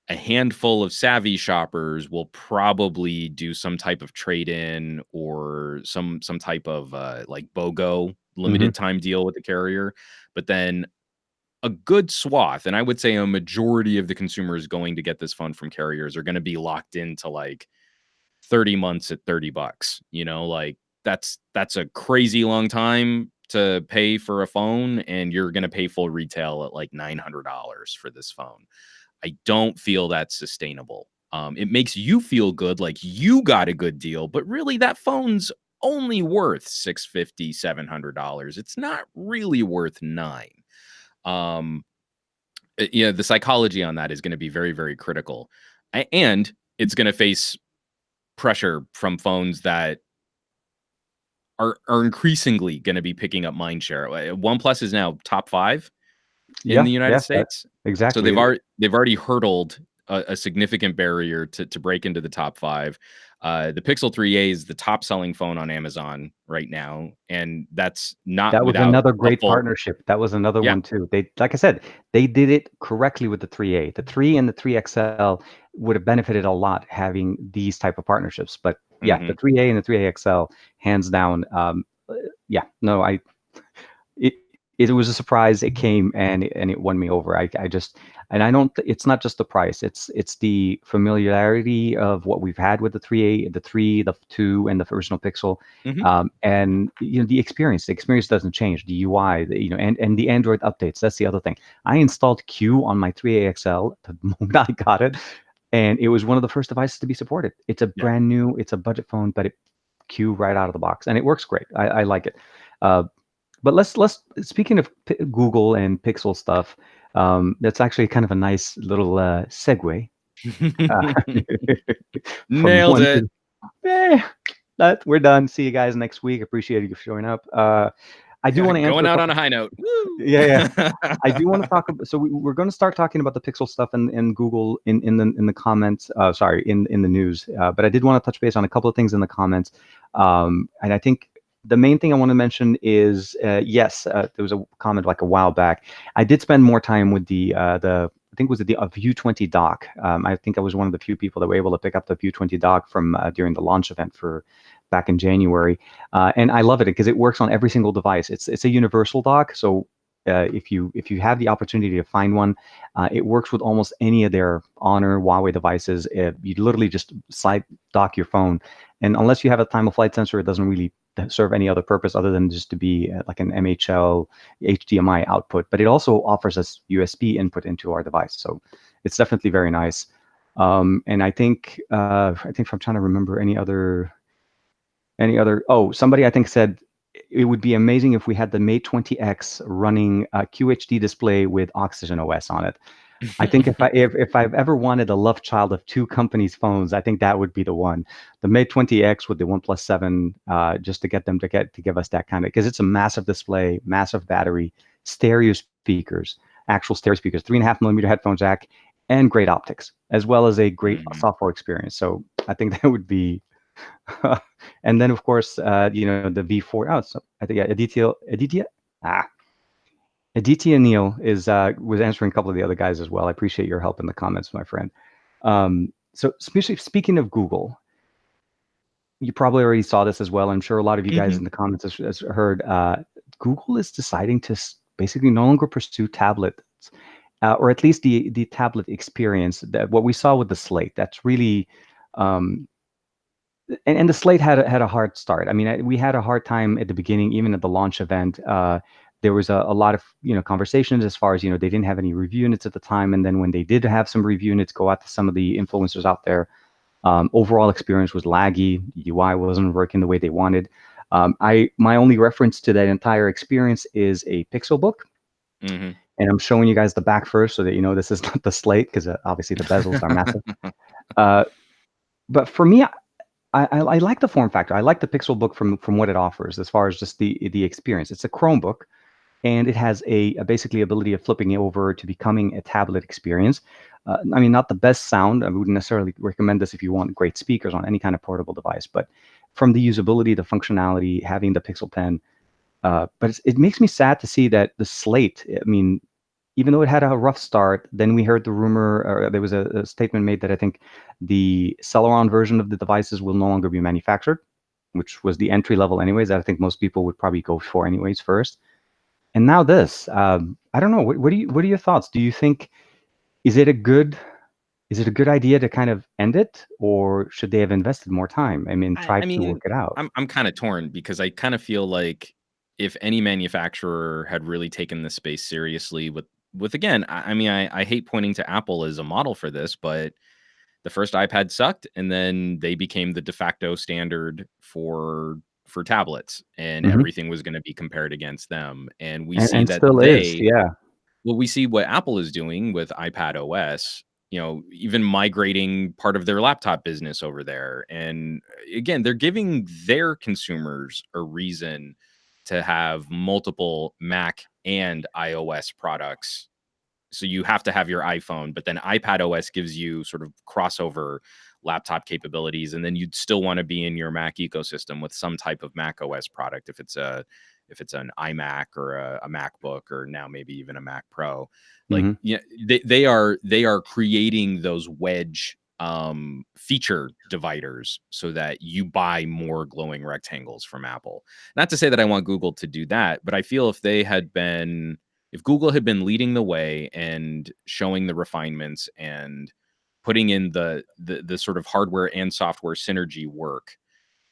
a handful of savvy shoppers will probably do some type of trade-in or some type of like BOGO Hmm. limited time deal with the carrier. But then a good swath, and I would say a majority of the consumers going to get this phone from carriers are going to be locked into like 30 months at $30. Like that's a crazy long time to pay for a phone, and you're going to pay full retail at like $900 for this phone. I don't feel that's sustainable. It makes you feel good, like you got a good deal, but really that phone's only worth 650, $700. It's not really worth nine. Um, yeah, the psychology on that is going to be very, very critical. And it's going to face pressure from phones that are increasingly going to be picking up mind share. OnePlus is now top 5 in Yeah, the United yeah, that States. So exactly. they've already hurdled a significant barrier to break into the top 5. The Pixel 3a is the top selling phone on Amazon right now, and that's not That was without another a great full. partnership. That was another Yeah. one too. They, like I said, they did it correctly with the 3A. The 3 and the 3XL would have benefited a lot having these type of partnerships. But yeah, the Hmm. 3A and the 3A XL, hands down. Yeah, no, it it was a surprise. It came and it won me over. I just, and I don't. It's not just the price. It's the familiarity of what we've had with the 3A, the 3, the 2, and the original Pixel, Hmm. and the experience. The experience doesn't change. The UI, and the Android updates. That's the other thing. I installed Q on my 3A XL the moment I got it, and it was one of the first devices to be supported. It's a Yeah. brand new. It's a budget phone, but it Q right out of the box, and it works great. I like it. Uh, but let's speaking of Google and Pixel stuff, that's actually kind of a nice little segue uh, from Nailed one it. to eh, that we're done. See you guys next week. Appreciate you showing up. I do want to answer Going a out on couple. a high note. Yeah, yeah. Woo! I do want to talk about. So we're going to start talking about the Pixel stuff in Google in the comments. Sorry, in the news. But I did want to touch base on a couple of things in the comments. And I think the main thing I want to mention is yes, there was a comment like a while back. I did spend more time with the I think was it the View 20 dock. I think I was one of the few people that were able to pick up the View 20 dock from during the launch event for back in January, and I love it because it works on every single device. It's a universal dock, so if you have the opportunity to find one, it works with almost any of their Honor, Huawei devices. You literally just slide dock your phone, and unless you have a time of flight sensor, it doesn't really serve any other purpose other than just to be like an MHL HDMI output, but it also offers us USB input into our device. So it's definitely very nice. And I think if I'm trying to remember any other, oh, somebody I think said it would be amazing if we had the Mate 20X running a QHD display with Oxygen OS on it. I think if I've ever wanted a love child of two companies' phones, I think that would be the one. The Mate 20X with the OnePlus 7, just to get them to give us that kind of, because it's a massive display, massive battery, stereo speakers, actual stereo speakers, 3.5mm headphone jack, and great optics, as well as a great software experience. So I think that would be. And then of course, the V4. Oh, so I think Aditya Neil was answering a couple of the other guys as well. I appreciate your help in the comments, my friend. So speaking of Google, you probably already saw this as well. I'm sure a lot of you guys in the comments has heard. Google is deciding to basically no longer pursue tablets, or at least the tablet experience. That what we saw with the Slate. That's really. And the Slate had a hard start. I mean, we had a hard time at the beginning, even at the launch event. There was a lot of conversations as far as they didn't have any review units at the time, and then when they did have some review units go out to some of the influencers out there, overall experience was laggy. UI wasn't working the way they wanted. My only reference to that entire experience is a Pixelbook, and I'm showing you guys the back first so that you know this is not the Slate, because obviously the bezels are massive. But for me, I like the form factor. I like the Pixelbook from what it offers as far as just the experience. It's a Chromebook, and it has a basically ability of flipping it over to becoming a tablet experience. I mean, not the best sound. I wouldn't necessarily recommend this if you want great speakers on any kind of portable device, but from the usability, the functionality, having the Pixel Pen. But it makes me sad to see that the Slate, I mean, even though it had a rough start, then we heard the rumor, or there was a statement made that I think the Celeron version of the devices will no longer be manufactured, which was the entry level anyways, that I think most people would probably go for anyways first. And now this, I don't know. What are your thoughts? Do you think is it a good idea to kind of end it, or should they have invested more time? I mean, try to work it out. I'm kind of torn because I kind of feel like if any manufacturer had really taken this space seriously with again, I mean, I hate pointing to Apple as a model for this, but the first iPad sucked, and then they became the de facto standard for tablets, and everything was going to be compared against them. And we see And that still is, yeah. well, we see what Apple is doing with iPad OS, even migrating part of their laptop business over there. And again, they're giving their consumers a reason to have multiple Mac and iOS products. So you have to have your iPhone, but then iPad OS gives you sort of crossover laptop capabilities, and then you'd still want to be in your Mac ecosystem with some type of Mac OS product if it's an iMac or a MacBook, or now maybe even a Mac Pro. Like, yeah, they are creating those wedge feature dividers so that you buy more glowing rectangles from Apple. Not to say that I want Google to do that, but I feel if Google had been leading the way and showing the refinements and putting in the sort of hardware and software synergy work,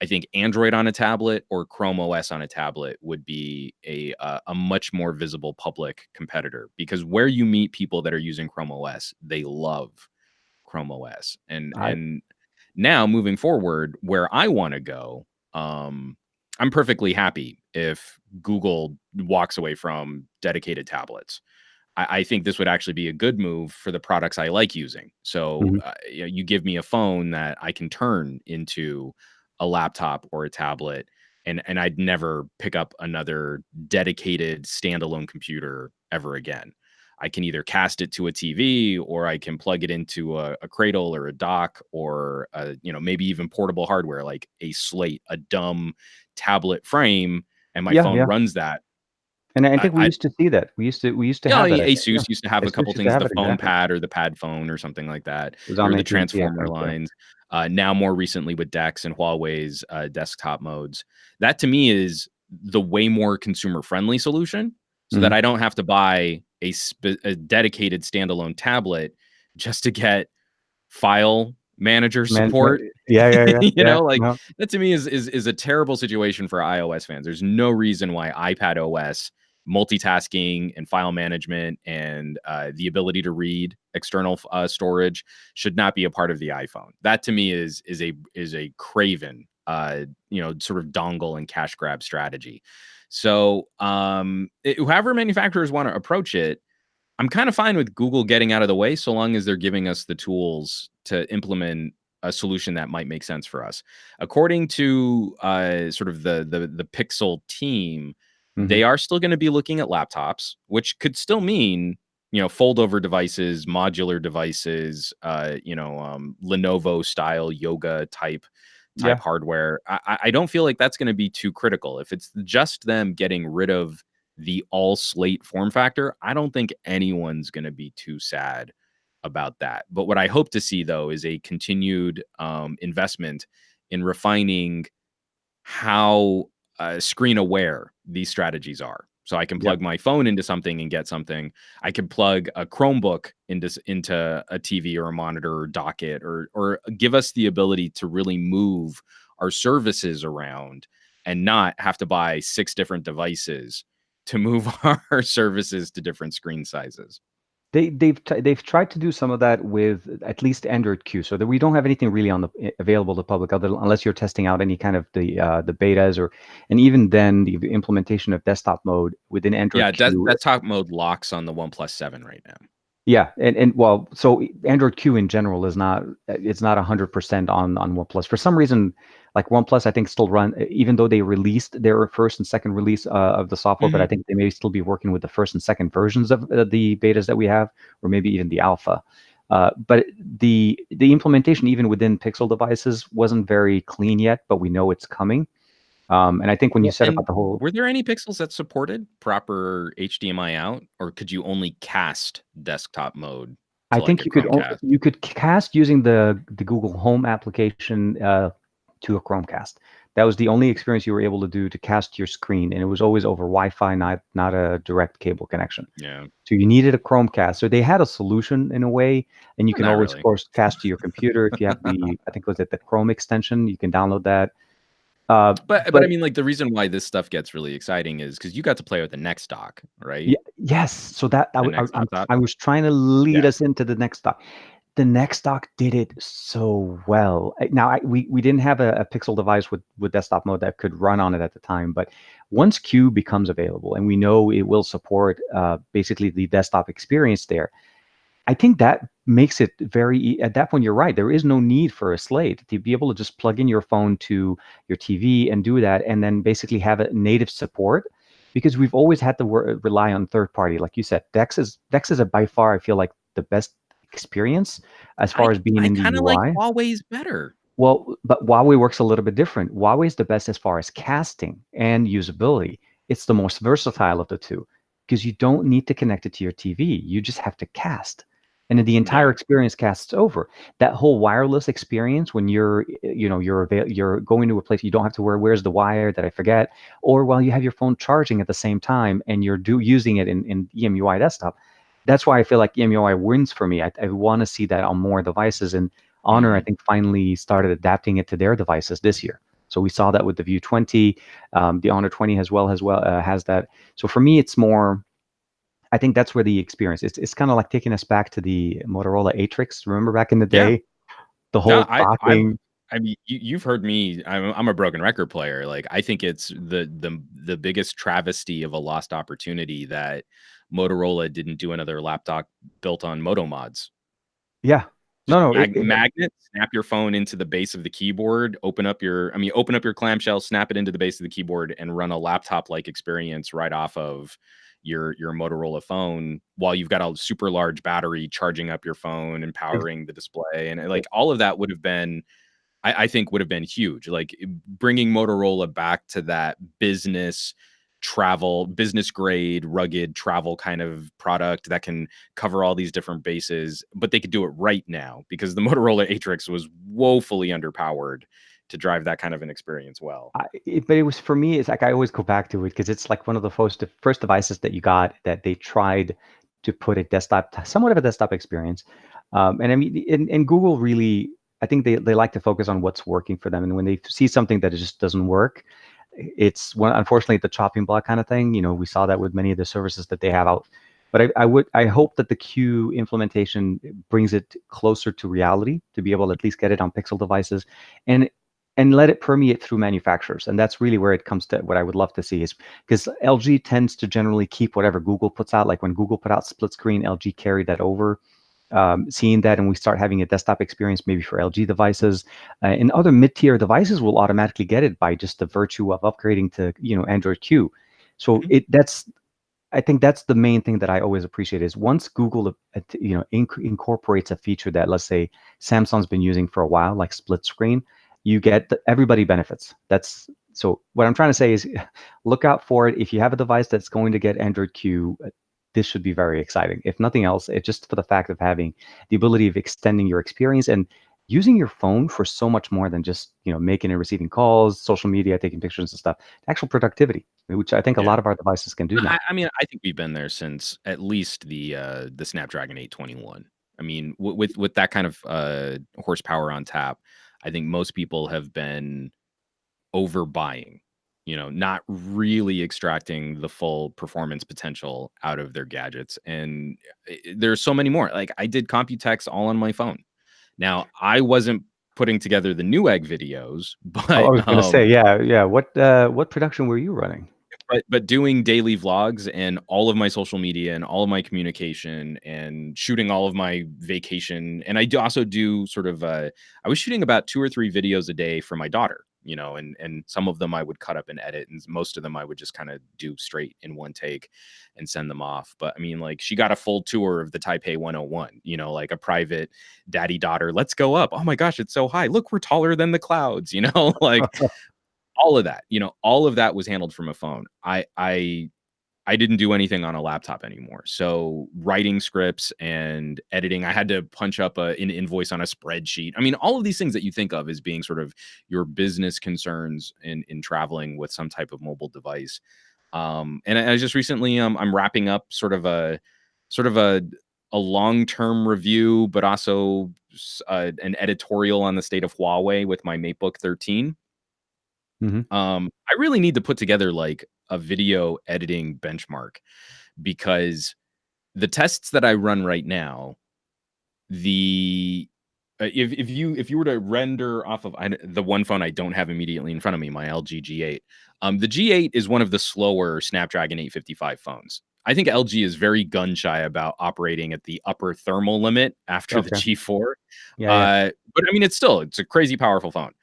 I think Android on a tablet or Chrome OS on a tablet would be a much more visible public competitor, because where you meet people that are using Chrome OS, they love Chrome OS. And now moving forward, where I want to go, I'm perfectly happy if Google walks away from dedicated tablets. I think this would actually be a good move for the products I like using. So you give me a phone that I can turn into a laptop or a tablet, and I'd never pick up another dedicated standalone computer ever again. I can either cast it to a TV, or I can plug it into a cradle or a dock, or maybe even portable hardware like a Slate, a dumb tablet frame, and my phone runs that. And I think we used to see that. We used to have that. Asus used to have a couple Asus used to things, have the it, phone exactly. pad or the pad phone or something like that. It was There on were the AT&T, I transformer think, yeah. lines. Now more recently with DeX and Huawei's desktop modes. That to me is the way more consumer friendly solution, so that I don't have to buy a dedicated standalone tablet just to get file manager Man, support. yeah, yeah, yeah, You yeah. know, like No, that to me is a terrible situation for iOS fans. There's no reason why iPad OS multitasking and file management and the ability to read external storage should not be a part of the iPhone. That to me is a craven sort of dongle and cash grab strategy. So whoever manufacturers want to approach it, I'm kind of fine with Google getting out of the way so long as they're giving us the tools to implement a solution that might make sense for us. According to sort of the Pixel team, hmm they are still going to be looking at laptops, which could still mean fold over devices, modular devices, Lenovo style yoga type yeah. hardware. I don't feel like that's going to be too critical. If it's just them getting rid of the all slate form factor, I don't think anyone's going to be too sad about that. But what I hope to see, though, is a continued investment in refining how screen aware these strategies are. So I can Yep. plug my phone into something and get something. I can plug a Chromebook into a TV or a monitor or docket, or give us the ability to really move our services around and not have to buy 6 different devices to move our services to different screen sizes. They've tried to do some of that with at least Android Q, so that we don't have anything really on the available to public, unless you're testing out any kind of the betas, or and even then the implementation of desktop mode within Yeah, Android Q. desktop mode locks on the OnePlus 7 right now. Yeah, and well, so Android Q in general is not, it's not 100% on OnePlus. For some reason, like OnePlus, I think still run, even though they released their first and second release of the software, but I Mhm. think they may still be working with the first and second versions of the betas that we have, or maybe even the alpha. But the implementation even within Pixel devices wasn't very clean yet, but we know it's coming. And I think when you Well, said and about the whole, were there any Pixels that supported proper HDMI out, or could you only cast desktop mode I to like think a Chromecast? you could cast using the Google Home application to a Chromecast. That was the only experience you were able to do to cast your screen, and it was always over Wi-Fi, not a direct cable connection. Yeah, So you needed a Chromecast. So they had a solution in a way, and you can not always, of really. course, cast to your computer if you have the, I think was it the Chrome extension. You can download that. But I But mean, like the reason why this stuff gets really exciting is because you got to play with the next dock, right? yes, so that The next laptop. I was trying to lead Yeah. us into the next dock. The next dock did it so well. Now, we didn't have a Pixel device with desktop mode that could run on it at the time, but once Q becomes available, and we know it will support basically the desktop experience there, I think that makes it at that point, you're right. There is no need for a slate to be able to just plug in your phone to your TV and do that, and then basically have a native support. Because we've always had to rely on third party, like you said. Dex is a by far, I feel like, the best experience as far I as being I in the kind of like UI. Huawei's better. Well, but Huawei works a little bit different. Huawei is the best as far as casting and usability. It's the most versatile of the two because you don't need to connect it to your TV. You just have to cast. And then the entire Yeah. experience casts over. That whole wireless experience when you're going to a place you don't have to worry, where's the wire that I forget, or while you have your phone charging at the same time and you're using it in EMUI desktop. That's why I feel like EMUI wins for me. I want to see that on more devices, and Honor, I Mhm. think, finally started adapting it to their devices this year. So we saw that with the View 20, the Honor 20 as well has that. So for me, it's more. I think that's where the experience. It's kind of like taking us back to the Motorola Atrix. Remember back in the Yeah. day, the No, whole docking. I mean, you've heard me. I'm a broken record player. Like, I think it's the biggest travesty of a lost opportunity that Motorola didn't do another laptop built on Moto mods. Yeah, Just no, no, magnet, snap your phone into the base of the keyboard, open up your clamshell, snap it into the base of the keyboard, and run a laptop-like experience right off of your Motorola phone while you've got a super large battery charging up your phone and ex- powering the display. And like all of that would have been I think would have been huge. Like bringing Motorola back to that business grade, rugged travel kind of product that can cover all these different bases, but they could do it right now because the Motorola Atrix was woefully underpowered to drive that kind of an experience well. but it was, for me, it's like I always go back to it because it's like one of the first devices that you got that they tried to put a desktop, somewhat of a desktop experience. And I mean, and Google really. I think they like to focus on what's working for them, and when they see something that just doesn't work, it's unfortunately the chopping block kind of thing. We saw that with many of the services that they have out. But I hope that the Q implementation brings it closer to reality to be able to at least get it on Pixel devices, and let it permeate through manufacturers. And that's really where it comes to what I would love to see, is because LG tends to generally keep whatever Google puts out. Like when Google put out split screen, LG carried that over. Seeing that, and we start having a desktop experience maybe for LG devices, and other mid-tier devices will automatically get it by just the virtue of upgrading to Android Q. So I think that's the main thing that I always appreciate, is once Google incorporates a feature that, let's say, Samsung's been using for a while, like split screen, you get everybody benefits. So what I'm trying to say is, look out for it. If you have a device that's going to get Android Q, this should be very exciting. If nothing else, it's just for the fact of having the ability of extending your experience and using your phone for so much more than just making and receiving calls, social media, taking pictures and stuff. Actual productivity, which I think a lot of our devices can do now. I mean, I think we've been there since at least the Snapdragon 821. I mean, with that kind of horsepower on tap, I think most people have been overbuying, not really extracting the full performance potential out of their gadgets. And there's so many more. Like, I did Computex all on my phone. Now, I wasn't putting together the Newegg videos, Oh, I but was going to say, yeah. What production were you running? but doing daily vlogs and all of my social media and all of my communication and shooting all of my vacation. And I also do sort of I was shooting about 2 or 3 videos a day for my daughter, and some of them I would cut up and edit, and most of them I would just kind of do straight in one take and send them off. But I mean, like, she got a full tour of the Taipei 101, like a private daddy daughter, let's go up. Oh my gosh, it's so high. Look, we're taller than the clouds, like all of that, all of that was handled from a phone. I didn't do anything on a laptop anymore. So writing scripts and editing, I had to punch up an invoice on a spreadsheet. I mean, all of these things that you think of as being sort of your business concerns in traveling with some type of mobile device. And I just recently, I'm wrapping up sort of a long-term review, but also an editorial on the state of Huawei with my MateBook 13. Mm-hmm. I really need to put together like a video editing benchmark, because the tests that I run right now, the if you were to render off of the one phone I don't have immediately in front of me, my LG G8, the G8 is one of the slower Snapdragon 855 phones. I think LG is very gun shy about operating at the upper thermal limit after the Okay. G4. Yeah. But I mean, it's a crazy powerful phone.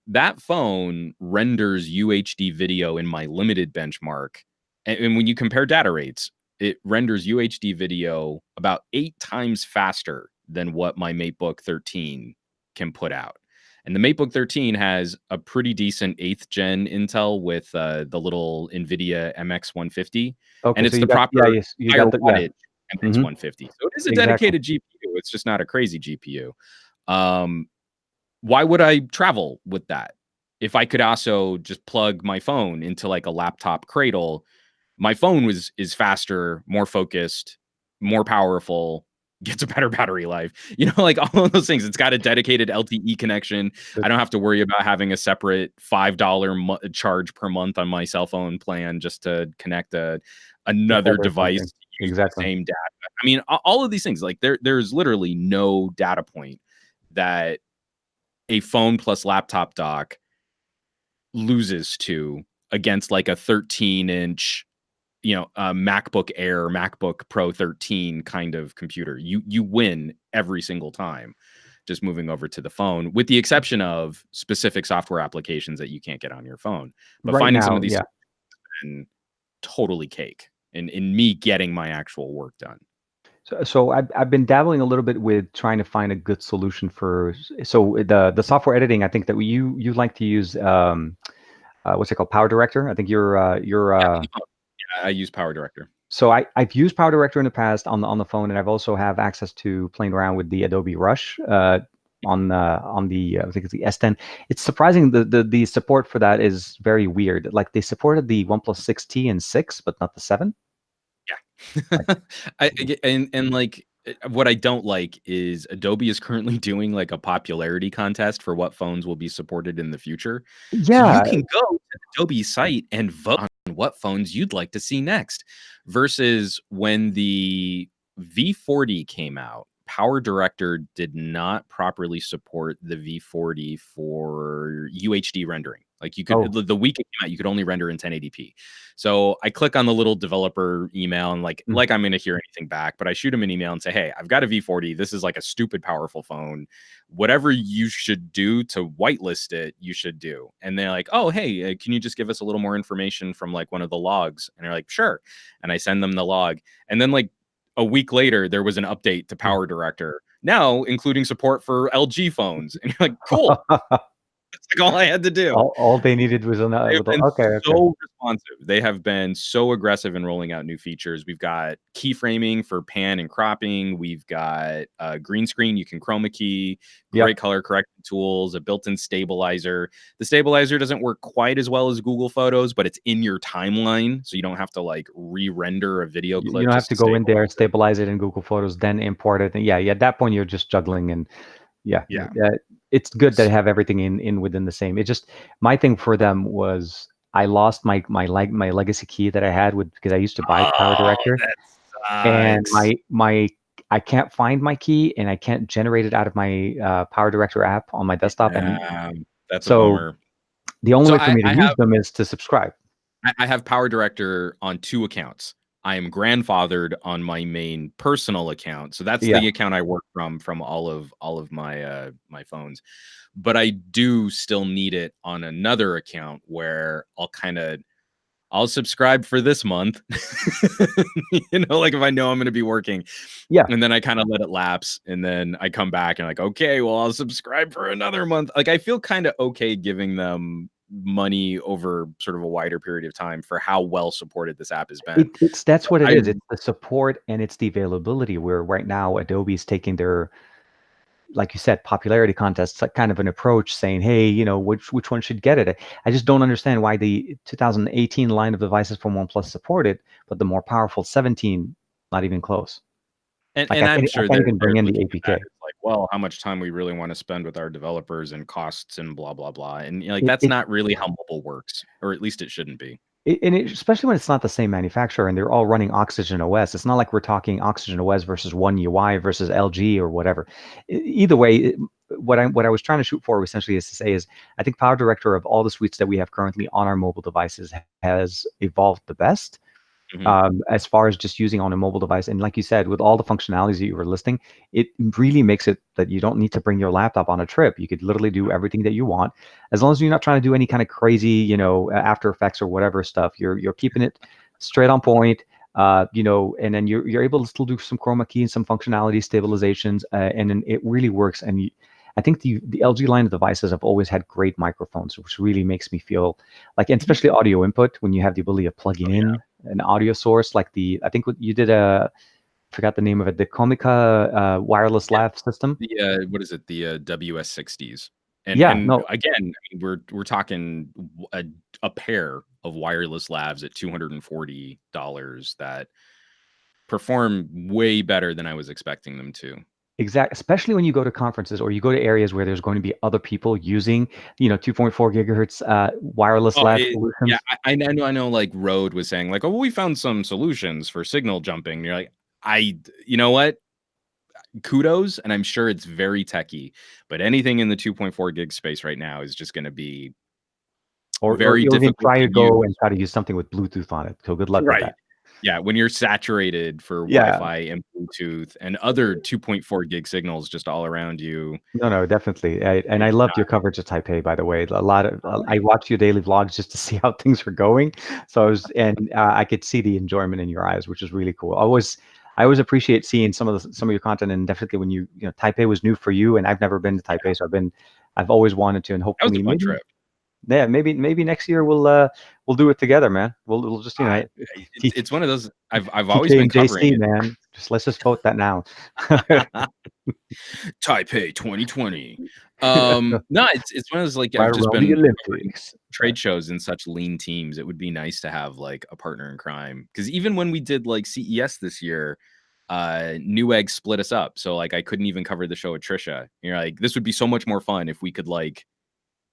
That phone renders UHD video in my limited benchmark. And when you compare data rates, it renders UHD video about 8 times faster than what my MateBook 13 can put out. And the MateBook 13 has a pretty decent 8th gen Intel with the little NVIDIA MX150. Okay. And So it's you the got, yeah, proper yes, you higher got the, yeah. wattage Mm-hmm. MX150. So it is a Exactly. dedicated GPU. It's just not a crazy GPU. Why would I travel with that? If I could also just plug my phone into like a laptop cradle, my phone is faster, more focused, more powerful, gets a better battery life. Like all of those things. It's got a dedicated LTE connection. I don't have to worry about having a separate $5 charge per month on my cell phone plan just to connect another device to use the Exactly. same data. I mean, all of these things, like there's literally no data point that a phone plus laptop dock loses to against like a 13-inch, MacBook Air, MacBook Pro 13 kind of computer. You win every single time just moving over to the phone, with the exception of specific software applications that you can't get on your phone. But Right finding some of now, these yeah. and totally cake in me getting my actual work done. So I've been dabbling a little bit with trying to find a good solution for, so the software editing. I think that you like to use what's it called, Power Director. I think I use Power Director. so I've used Power Director in the past on the phone, and I've also have access to playing around with the Adobe Rush on the I think it's the S10. It's surprising, the support for that is very weird. Like, they supported the OnePlus 6T and 6, but not the 7. Yeah. Like, And like what I don't like is Adobe is currently doing like a popularity contest for what phones will be supported in the future. So you Yeah. can go to Adobe's site and vote on what phones you'd like to see next. Versus when the V40 came out, Power Director did not properly support the V40 for UHD rendering. Like you could, Oh. the week it came out, you could only render in 1080p. So I click on the little developer email and like I'm going to hear anything back, but I shoot him an email and say, hey, I've got a V40. This is like a stupid powerful phone. Whatever you should do to whitelist it, you should do. And they're like, oh, hey, can you just give us a little more information from like one of the logs? And they're like, sure. And I send them the log. And then like a week later, there was an update to Power Director, now including support for LG phones. And you're like, cool. That's like all I had to do. All they needed was an They've been okay. so responsive. They have been so aggressive in rolling out new features. We've got keyframing for pan and cropping. We've got green screen. You can chroma key, great color correction tools, a built-in stabilizer. The stabilizer doesn't work quite as well as Google Photos, but it's in your timeline, so you don't have to like re-render a video clip. You don't have to go in there, stabilize it in Google Photos, then import it. And yeah, at that point you're just juggling. And yeah, it's good that I have everything in within the same. It just, my thing for them was I lost my legacy key that I had because I used to buy Power Director, and I can't find my key and I can't generate it out of my Power Director app on my desktop. And that's a bummer. The only way for me to use them is to subscribe. I have Power Director on 2 accounts. I am grandfathered on my main personal account, so that's the account I work from all of my my phones. But I do still need it on another account where I'll subscribe for this month. You know, like if I know I'm going to be working, and then I kind of let it lapse, and then I come back and like, okay, well, I'll subscribe for another month. Like I feel kind of okay giving them money over sort of a wider period of time for how well supported this app has been. That's what it is. It's the support and it's the availability, where right now Adobe's taking their, like you said, popularity contests, like kind of an approach saying, hey, you know, which one should get it. I just don't understand why the 2018 line of devices from OnePlus support it, but the more powerful 17, not even close. And I'm sure they can bring in the APK. Like, well, how much time we really want to spend with our developers and costs and blah blah blah. And like that's not really how mobile works, or at least it shouldn't be. Especially when it's not the same manufacturer and they're all running Oxygen OS. It's not like we're talking Oxygen OS versus One UI versus LG or whatever. Either way, what I was trying to shoot for essentially is to say is I think Power Director of all the suites that we have currently on our mobile devices has evolved the best. As far as just using on a mobile device. And like you said, with all the functionalities that you were listing, it really makes it that you don't need to bring your laptop on a trip. You could literally do everything that you want, as long as you're not trying to do any kind of crazy, you know, After Effects or whatever stuff. You're keeping it straight on point, you know, and then you're able to still do some chroma key and some functionality stabilizations, and then it really works. And I think the LG line of devices have always had great microphones, which really makes me feel like, and especially audio input, when you have the ability of plugging in an audio source, like I think what you did, I forgot the name of it, the Comica wireless lav system. The what is it? The WS60s. And again, we're talking a pair of wireless lavs at $240 that perform way better than I was expecting them to. Exactly, especially when you go to conferences or you go to areas where there's going to be other people using, you know, 2.4 gigahertz wireless lav solutions. Yeah, I know. Like Rode was saying, like, oh, well, we found some solutions for signal jumping. And you're like, you know what? Kudos, and I'm sure it's very techy, but anything in the 2.4 gig space right now is just going to be very difficult. Try to go and try to use something with Bluetooth on it. So good luck with that. Yeah, when you're saturated for Wi-Fi and Bluetooth and other 2.4 gig signals just all around you. No, definitely. And I loved your coverage of Taipei, by the way. I watched your daily vlogs just to see how things were going. So I could see the enjoyment in your eyes, which is really cool. I always appreciate seeing some of your content, and definitely when you know, Taipei was new for you, and I've never been to Taipei, so I've always wanted to, and hopefully that was a fun trip. Yeah, maybe next year we'll do it together, man. We'll just, you know, it's one of those I've always been covering JC, man. Let's just vote that now. Taipei 2020. No, it's one of those, like, I've just been Olympics trade shows in such lean teams. It would be nice to have like a partner in crime, because even when we did like CES this year, Newegg split us up. So like I couldn't even cover the show with Trisha. You're like, this would be so much more fun if we could like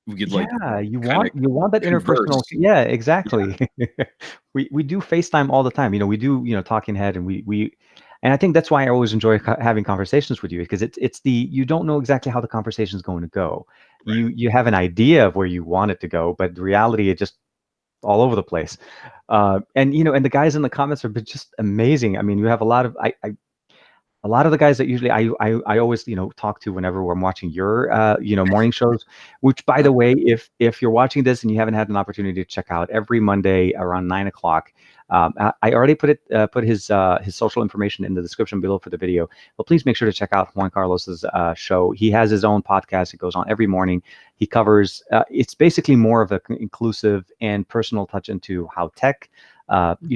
Yeah, kind of you want that interpersonal. converse. Yeah, Yeah, exactly. We do FaceTime all the time. We do talking head, and and I think that's why I always enjoy having conversations with you, because it's the you don't know exactly how the conversation is going to go. You have an idea of where you want it to go, but the reality it just all over the place. And and the guys in the comments are just amazing. I mean, you have a lot of a lot of the guys that usually I always talk to whenever I'm watching your morning shows, which by the way, if you're watching this and you haven't had an opportunity to check out, every Monday around 9 o'clock, I already put his social information in the description below for the video, but please make sure to check out Juan Carlos's show. He has his own podcast. It goes on every morning. He covers it's basically more of an inclusive and personal touch into how tech,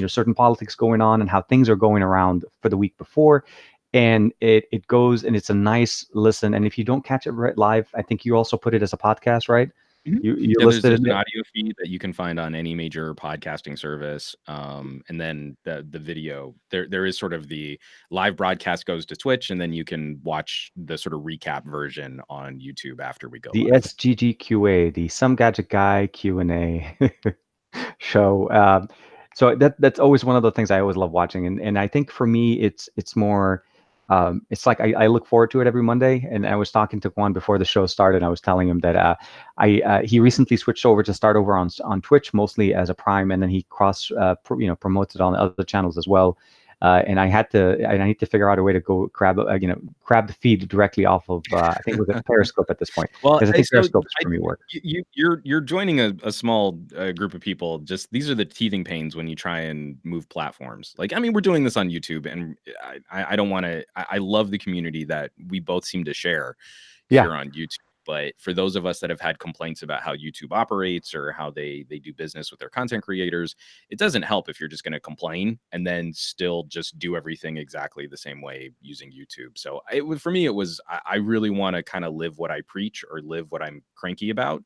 certain politics going on and how things are going around for the week before. And it goes, and it's a nice listen. And if you don't catch it right live, I think you also put it as a podcast, right? Mhm. You Yeah, listed there's it. an audio feed that you can find on any major podcasting service. And then the video, there is sort of the live broadcast goes to Twitch, and then you can watch the sort of recap version on YouTube after we go The live. SGGQA, the Some Gadget Guy Q&A show. So that's always one of the things I always love watching. And I think for me, it's more, it's like I look forward to it every Monday. And I was talking to Juan before the show started, and I was telling him that he recently switched over to start over on Twitch, mostly as a Prime, and then he promotes it on other channels as well. And I need to figure out a way to go grab the feed directly off of I think it was a Periscope at this point, Well, because I think Periscope's for me work. you're joining a small group of people. Just these are the teething pains when you try and move platforms. Like, I mean, we're doing this on YouTube, and I don't want to. I love the community that we both seem to share Yeah. here on YouTube. But for those of us that have had complaints about how YouTube operates or how they do business with their content creators, it doesn't help if you're just going to complain and then still just do everything exactly the same way using YouTube. So for me, it was I really want to kind of live what I preach or live what I'm cranky about.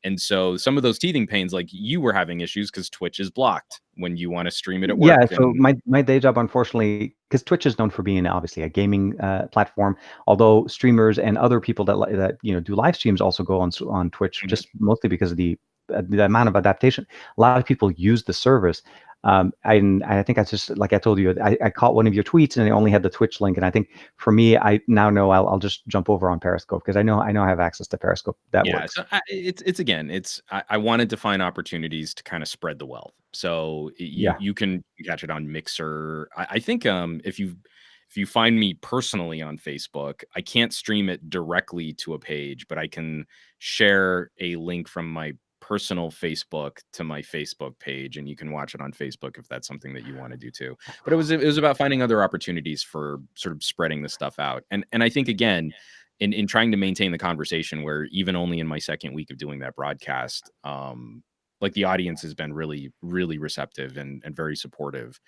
And so some of those teething pains, like you were having issues because Twitch is blocked when you want to stream it at work. Yeah, so And my day job, unfortunately, because Twitch is known for being obviously a gaming platform, although streamers and other people that do live streams also go on Twitch, Mhm. just mostly because of the amount of adaptation. A lot of people use the service. And I think I just, like I told you, I caught one of your tweets and I only had the Twitch link. And I think for me, I now know I'll just jump over on Periscope, because I know I have access to Periscope. That Yeah, works. so it's again, I wanted to find opportunities to kind of spread the wealth. So Yeah. you can catch it on Mixer. I think if you find me personally on Facebook, I can't stream it directly to a page, but I can share a link from my personal Facebook to my Facebook page, and you can watch it on Facebook if that's something that you want to do too. But it was about finding other opportunities for sort of spreading the stuff out. And I think again, in trying to maintain the conversation, where even only in my second week of doing that broadcast, like the audience has been really, really receptive and very supportive.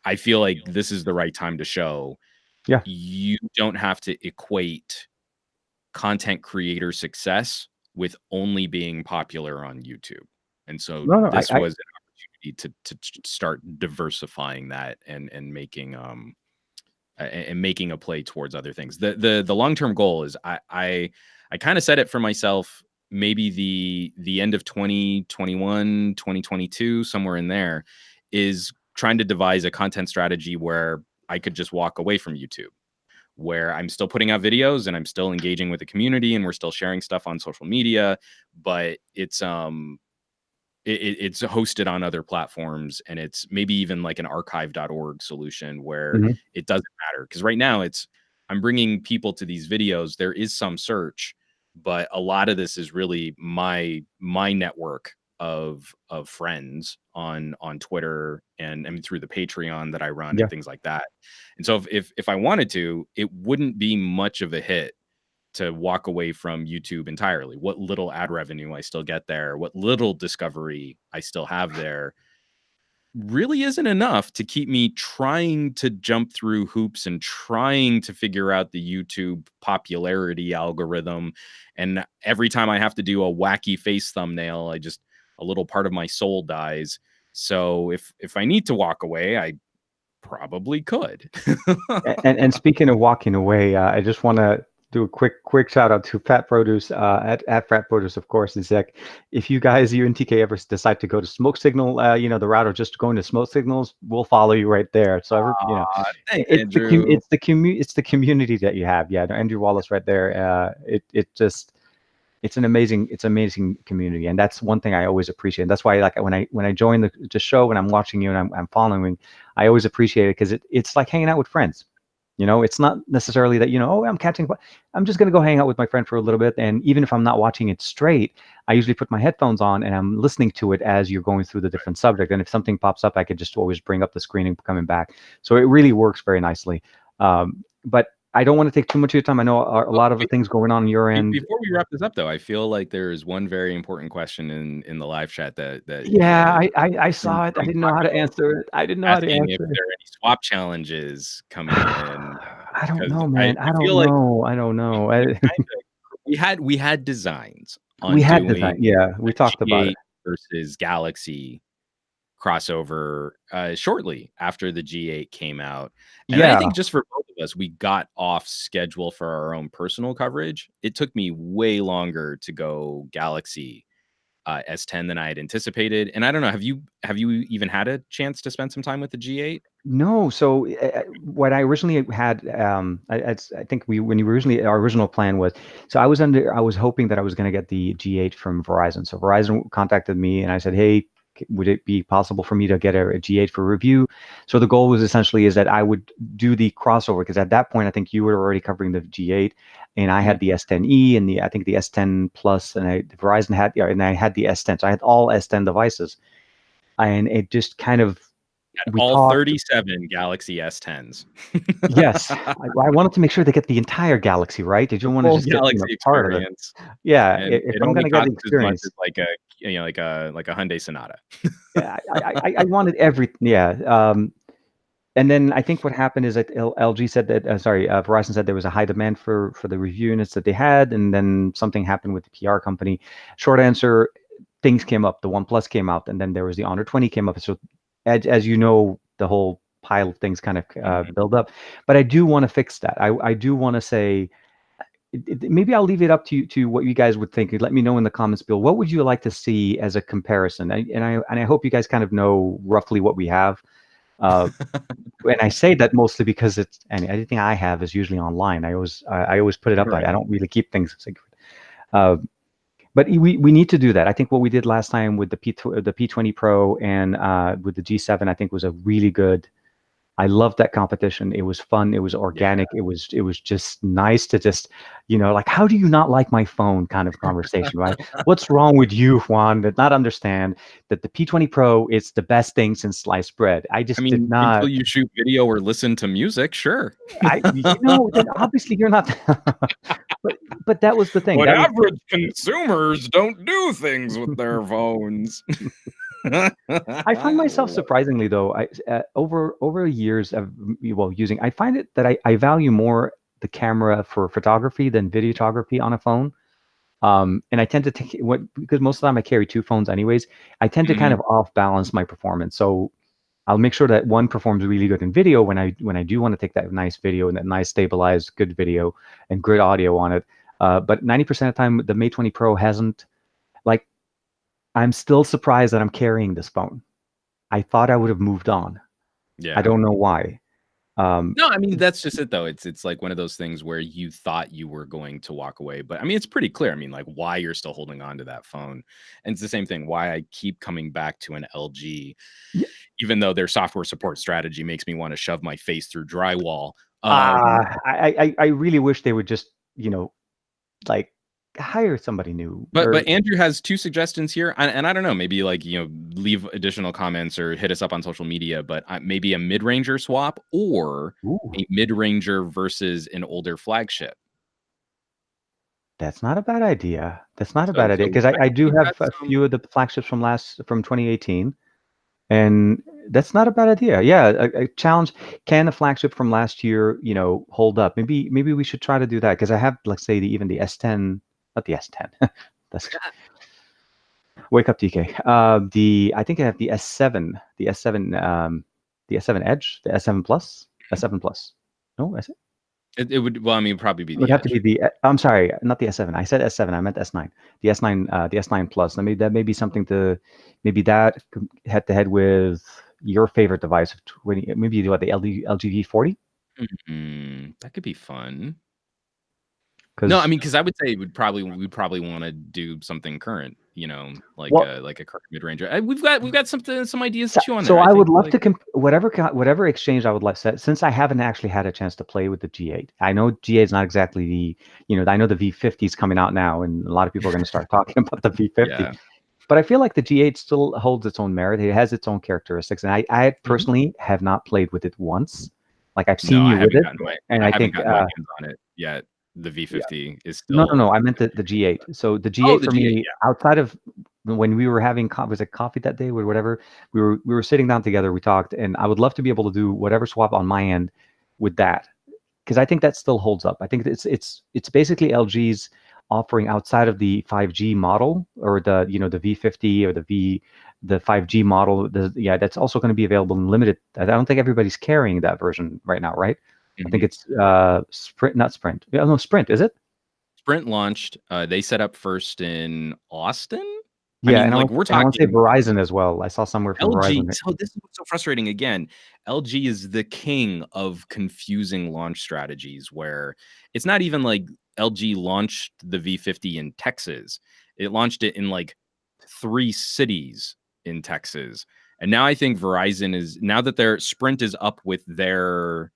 I feel like this is the right time to show Yeah. you don't have to equate content creator success with only being popular on YouTube. And so No, no, this was an opportunity to start diversifying that and making and making a play towards other things. The long-term goal is I kind of set it for myself, maybe the end of 2021, 2022, somewhere in there, is trying to devise a content strategy where I could just walk away from YouTube, where I'm still putting out videos and I'm still engaging with the community and we're still sharing stuff on social media, but it's hosted on other platforms, and it's maybe even like an archive.org solution where Mhm. it doesn't matter, because right now I'm bringing people to these videos. There is some search, but a lot of this is really my network of friends on Twitter and through the Patreon that I run Yeah. and things like that. And so if I wanted to, it wouldn't be much of a hit to walk away from YouTube entirely. What little ad revenue I still get there, what little discovery I still have there, really isn't enough to keep me trying to jump through hoops and trying to figure out the YouTube popularity algorithm. And every time I have to do a wacky face thumbnail, a little part of my soul dies. So if I need to walk away, probably could. And speaking of walking away, I just want to do a quick shout out to Fat Produce at Fat Produce, of course. Is like, if you guys, you and TK, ever decide to go to Smoke Signal, the route of just going to Smoke Signals, we'll follow you right there. So Thanks, it's Andrew. it's the community that you have. Yeah, Andrew Wallace right there. It's an amazing community, and that's one thing I always appreciate. And that's why, like, when I join the show and I'm watching you and I'm following, I always appreciate it because it's like hanging out with friends. It's not necessarily that oh, I'm just gonna go hang out with my friend for a little bit, and even if I'm not watching it straight, I usually put my headphones on and I'm listening to it as you're going through the different subject. And if something pops up, I could just always bring up the screen and coming back. So it really works very nicely. But I don't want to take too much of your time. I know a lot of the things going on your end. Before we wrap this up, though, I feel like there is one very important question in the live chat that Yeah, I saw it. I didn't know how to answer it. I didn't know how to asking if answer it. there are any swap challenges coming in. I don't Because know, man. I feel don't like know. I don't know. we had designs on We had doing design. Yeah, we talked about it. G8 versus Galaxy crossover shortly after the G8 came out. And I Yeah. think just for both of us, we got off schedule for our own personal coverage. It took me way longer to go Galaxy S10 than I had anticipated. And I don't know, have you even had a chance to spend some time with the G8? No. So what I originally had, I think our original plan was, so I was hoping that I was going to get the G8 from Verizon. So Verizon contacted me and I said, hey, would it be possible for me to get a G8 for review? So the goal was essentially is that I would do the crossover, because at that point I think you were already covering the G8 and I had the S10e and I think the S10 Plus, and Verizon had, and I had the S10. So I had all S10 devices, and it just kind of, we All talked. 37 Galaxy S10s. Yes, I wanted to make sure they get the entire Galaxy, right? Did you want to Full just Galaxy get part of it? experience. Yeah, And if it I'm only gonna get the costs as much experience, as like a Hyundai Sonata. yeah, I wanted everything. Yeah, and then I think what happened is that LG said that, Verizon said there was a high demand for the review units that they had, and then something happened with the PR company. Short answer, things came up. The OnePlus came out, and then there was the Honor 20 came up. So as you know, the whole pile of things kind of build up. But I do want to fix that. I do want to say, maybe I'll leave it up to what you guys would think. Let me know in the comments below. What would you like to see as a comparison? And I hope you guys kind of know roughly what we have. And I say that mostly because anything I have is usually online. I always put it up. Right. I don't really keep things secret. But we need to do that. I think what we did last time with the P20 Pro and with the G7, I think was a really good. I loved that competition. It was fun. It was organic. Yeah. It was just nice to just, like, how do you not like my phone kind of conversation, right? What's wrong with you, Juan, that not understand that the P20 Pro is the best thing since sliced bread? I I just did mean, not. until you shoot video or listen to music, sure. Then obviously you're not. but that was the thing. But That was, average consumers don't do things with their phones. I find myself surprisingly, though, over years of using, I find it that I value more the camera for photography than videography on a phone. And I tend to take because most of the time I carry two phones anyways. I tend to kind of off balance my performance. So I'll make sure that one performs really good in video when I do want to take that nice video and that nice stabilized good video and good audio on it. But 90% of the time, the Mate 20 Pro hasn't. Like, I'm still surprised that I'm carrying this phone. I thought I would have moved on. Yeah. I don't know why. No, I mean, that's just it, though. It's like one of those things where you thought you were going to walk away, but I mean, it's pretty clear. I mean, like, why you're still holding on to that phone. And it's the same thing why I keep coming back to an LG, Yeah. even though their software support strategy makes me want to shove my face through drywall. I really wish they would just, like, hire somebody new. But Andrew has two suggestions here, and I don't know, maybe like leave additional comments or hit us up on social media. But maybe a mid-ranger swap or a mid-ranger versus an older flagship. That's not a bad idea. That's not a bad idea, because I do have a few of the flagships from 2018, and that's not a bad idea. Yeah, a challenge. Can a flagship from last year, hold up? Maybe we should try to do that, because I have, let's say, even the S10, not the S10. That's wake up, TK. I think I have the S7, the S7 Edge, the S7 Plus, S7 Plus. No, It would, well, I mean, probably be it would the have to be Edge. the. I'm sorry, not the S7. I said S7. I meant S9. The S9 Plus. I mean, that may be something to, maybe that head to head with your favorite device of 20. Maybe what, the LG V40? That could be fun. No, I Because mean, because I would say we'd probably want to do something current, you know, well, like a current mid ranger. We've got some ideas to so, chew on so there. I I would think love like to whatever exchange I would like. Since I haven't actually had a chance to play with the G8. I know G8 is not exactly the, I know the V50 is coming out now, and a lot of people are going to start talking about the V50. yeah. But I feel like the G8 still holds its own merit. It has its own characteristics, and I Mhm. personally have not played with it once. Like, I've No, seen you with it, and I I haven't think gotten my hands on it yet. The yeah, V50 is no, still I meant the G8. So the oh, G8 the for G8. me, outside of when we were having was it coffee that day or whatever, we were sitting down together, we talked, and I would love to be able to do whatever swap on my end with that, because I think that still holds up. I think it's basically LG's offering outside of the 5G model, or the the V50 or the 5G model. Yeah, that's also going to be available in limited. I don't think everybody's carrying that version right now, right? I think Mhm. it's Sprint, not Sprint. Yeah, no, Sprint, is it? Sprint launched. They set up first in Austin. I Yeah, mean, and like we're I want to say talking Verizon as well. I saw somewhere from LG. Verizon. So this is what's so frustrating. Again, LG is the king of confusing launch strategies where it's not even like LG launched the V50 in Texas. It launched it in like 3 cities in Texas. And now I think Verizon is, now that their Sprint is up with their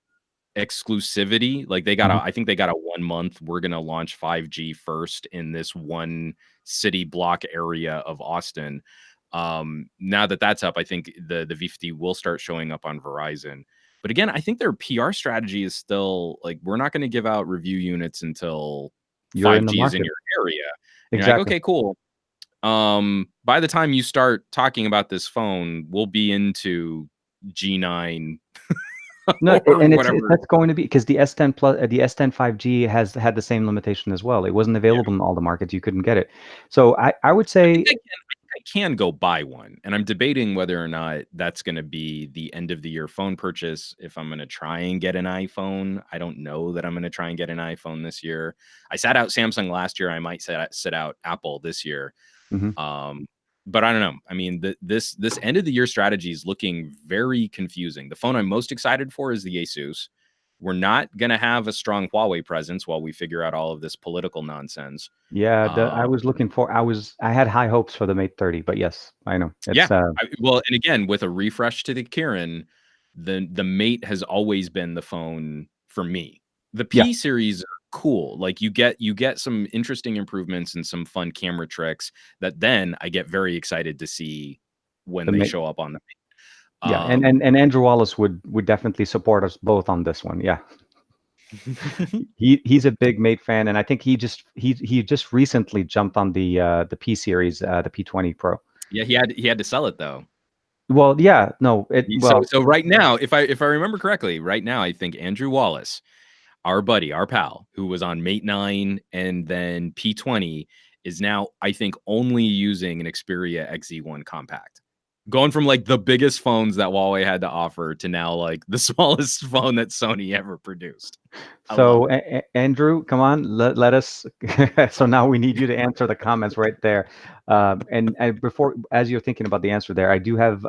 exclusivity, like they got Mhm. I think they got a 1 month, we're gonna launch 5G first in this one city block area of Austin. Now that that's up, I think the V50 will start showing up on Verizon. But again, I think their PR strategy is still like, we're not going to give out review units until You're in the 5G is in market. your area. And you're like, Exactly. okay, cool. By the time you start talking about this phone, we'll be into G9 No, or and whatever. that's going to be because the S10 Plus, the S10 5G has had the same limitation as well. It wasn't Yeah. available in all the markets. You couldn't get it. So I would say, I can go buy one, and I'm debating whether or not that's going to be the end of the year phone purchase. If I'm going to try and get an iPhone, I don't know that I'm going to try and get an iPhone this year. I sat out Samsung last year. I might sit out Apple this year. mhm. Um, but I don't know. I mean, this end of the year strategy is looking very confusing. The phone I'm most excited for is the Asus. We're not going to have a strong Huawei presence while we figure out all of this political nonsense. Yeah, I Um, was looking for, I had high hopes for the Mate 30, but yes, I know Yeah. it's Well, and again, with a refresh to the Kirin, the Mate has always been the phone for me. The yeah, P series are cool. Like you get some interesting improvements and some fun camera tricks that then I get very excited to see when the they Mate. show up on the Mate. Yeah, and Andrew Wallace would definitely support us both on this one. Yeah, he's a big Mate fan, and I think he just recently jumped on the P series, the P20 Pro. Yeah, he had to sell it though. Well, yeah, no, well, So right now, if I remember correctly, right now I think Andrew Wallace, our buddy, our pal, who was on Mate 9 and then P20, is now, I think, only using an Xperia XZ1 compact. Going from like the biggest phones that Huawei had to offer to now like the smallest phone that Sony ever produced. I love so it. Andrew, come on, let us. So now we need you to answer the comments right there. And before, as you're thinking about the answer there, I do have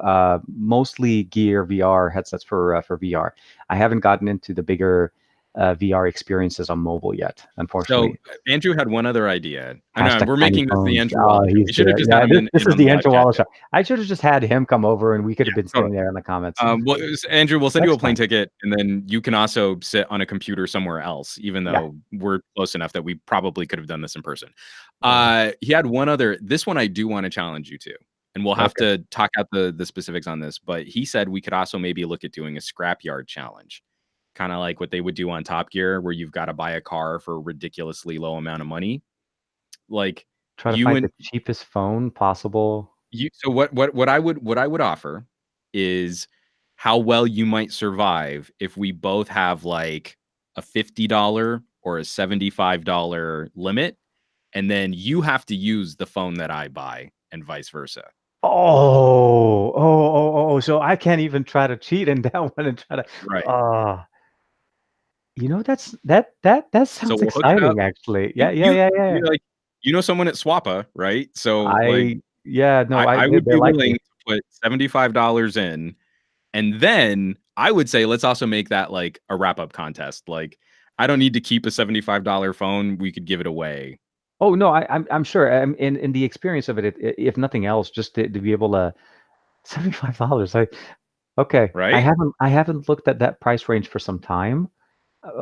mostly Gear VR headsets for VR. I haven't gotten into the bigger VR experiences on mobile yet, So unfortunately. Andrew had one other idea. I know Hashtag we're tiny making this the phones. Andrew Oh, Wallace show. he's We should have there. just got Yeah, him this in is on the the live Andrew chat. Wallace show. I should have just had him come over, and we could Yeah, have been totally. sitting there in the comments. Well, Andrew, we'll send you a Next plane time. ticket, and then you can also sit on a computer somewhere else, even Yeah. though we're close enough that we probably could have done this in person. Oh, He had one other. This one I do want to challenge you to, and we'll have okay. to talk out the specifics on this. But he said we could also maybe look at doing a scrapyard challenge, kind of like what they would do on Top Gear, where you've got to buy a car for a ridiculously low amount of money. Like Try to you find and the cheapest phone possible. you. So what I would offer is how well you might survive if we both have like a $50 or a $75 limit, and then you have to use the phone that I buy and vice versa. Oh, so I can't even try to cheat in that one and try to. Right. You know, that So sounds we'll hook it up. exciting, actually. You Yeah, yeah, you yeah, yeah. you like someone at Swappa, right? So like Yeah, no, I would they be like willing me. to put $75 in, and then I would say let's also make that like a wrap up contest. Like I don't need to keep a $75 phone. We could give it away, Oh no, I'm sure. In the experience of it, if nothing else, just to be able to $75. Okay. right? I haven't looked at that price range for some time.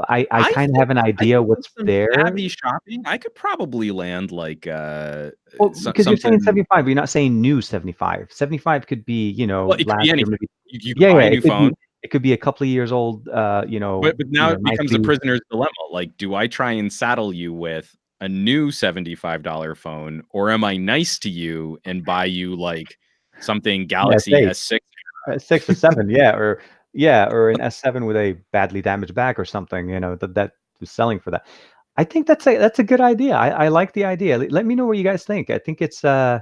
I I kind of think have an I idea think with what's some there. savvy shopping, I could probably land like Well, because you're saying something. 75, but you're not saying new 75. 75 could be, Well, it could last be year, anything. maybe. You could Yeah, buy yeah, a new phone, it could be a couple of years old, but now it becomes a nicely. prisoner's dilemma. Like, do I try and saddle you with a new $75 phone, or am I nice to you and buy you like something An Galaxy S8, S6? 6 or 7, yeah, or an S7 with a badly damaged back or something, that is selling for that. I think that's a good idea. I like the idea. Let me know what you guys think. I think it's So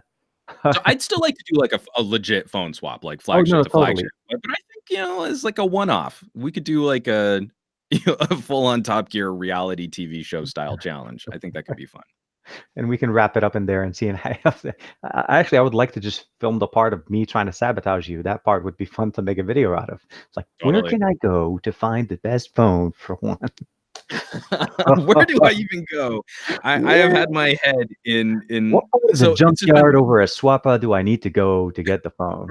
I'd still like to do like a legit phone swap, like Oh flagship no, to flagship. totally. But I think, as like a one-off, we could do like a a full-on Top Gear reality TV show style challenge. I think that could be fun. And we can wrap it up in there and see. And actually, I would like to just film the part of me trying to sabotage you. That part would be fun to make a video out of. It's like, where Totally. can I go to find the best phone for one? Where do I even go? I have Where? had my head in What part of the so it's just been junkyard over a Swappa do I need to go to get the phone?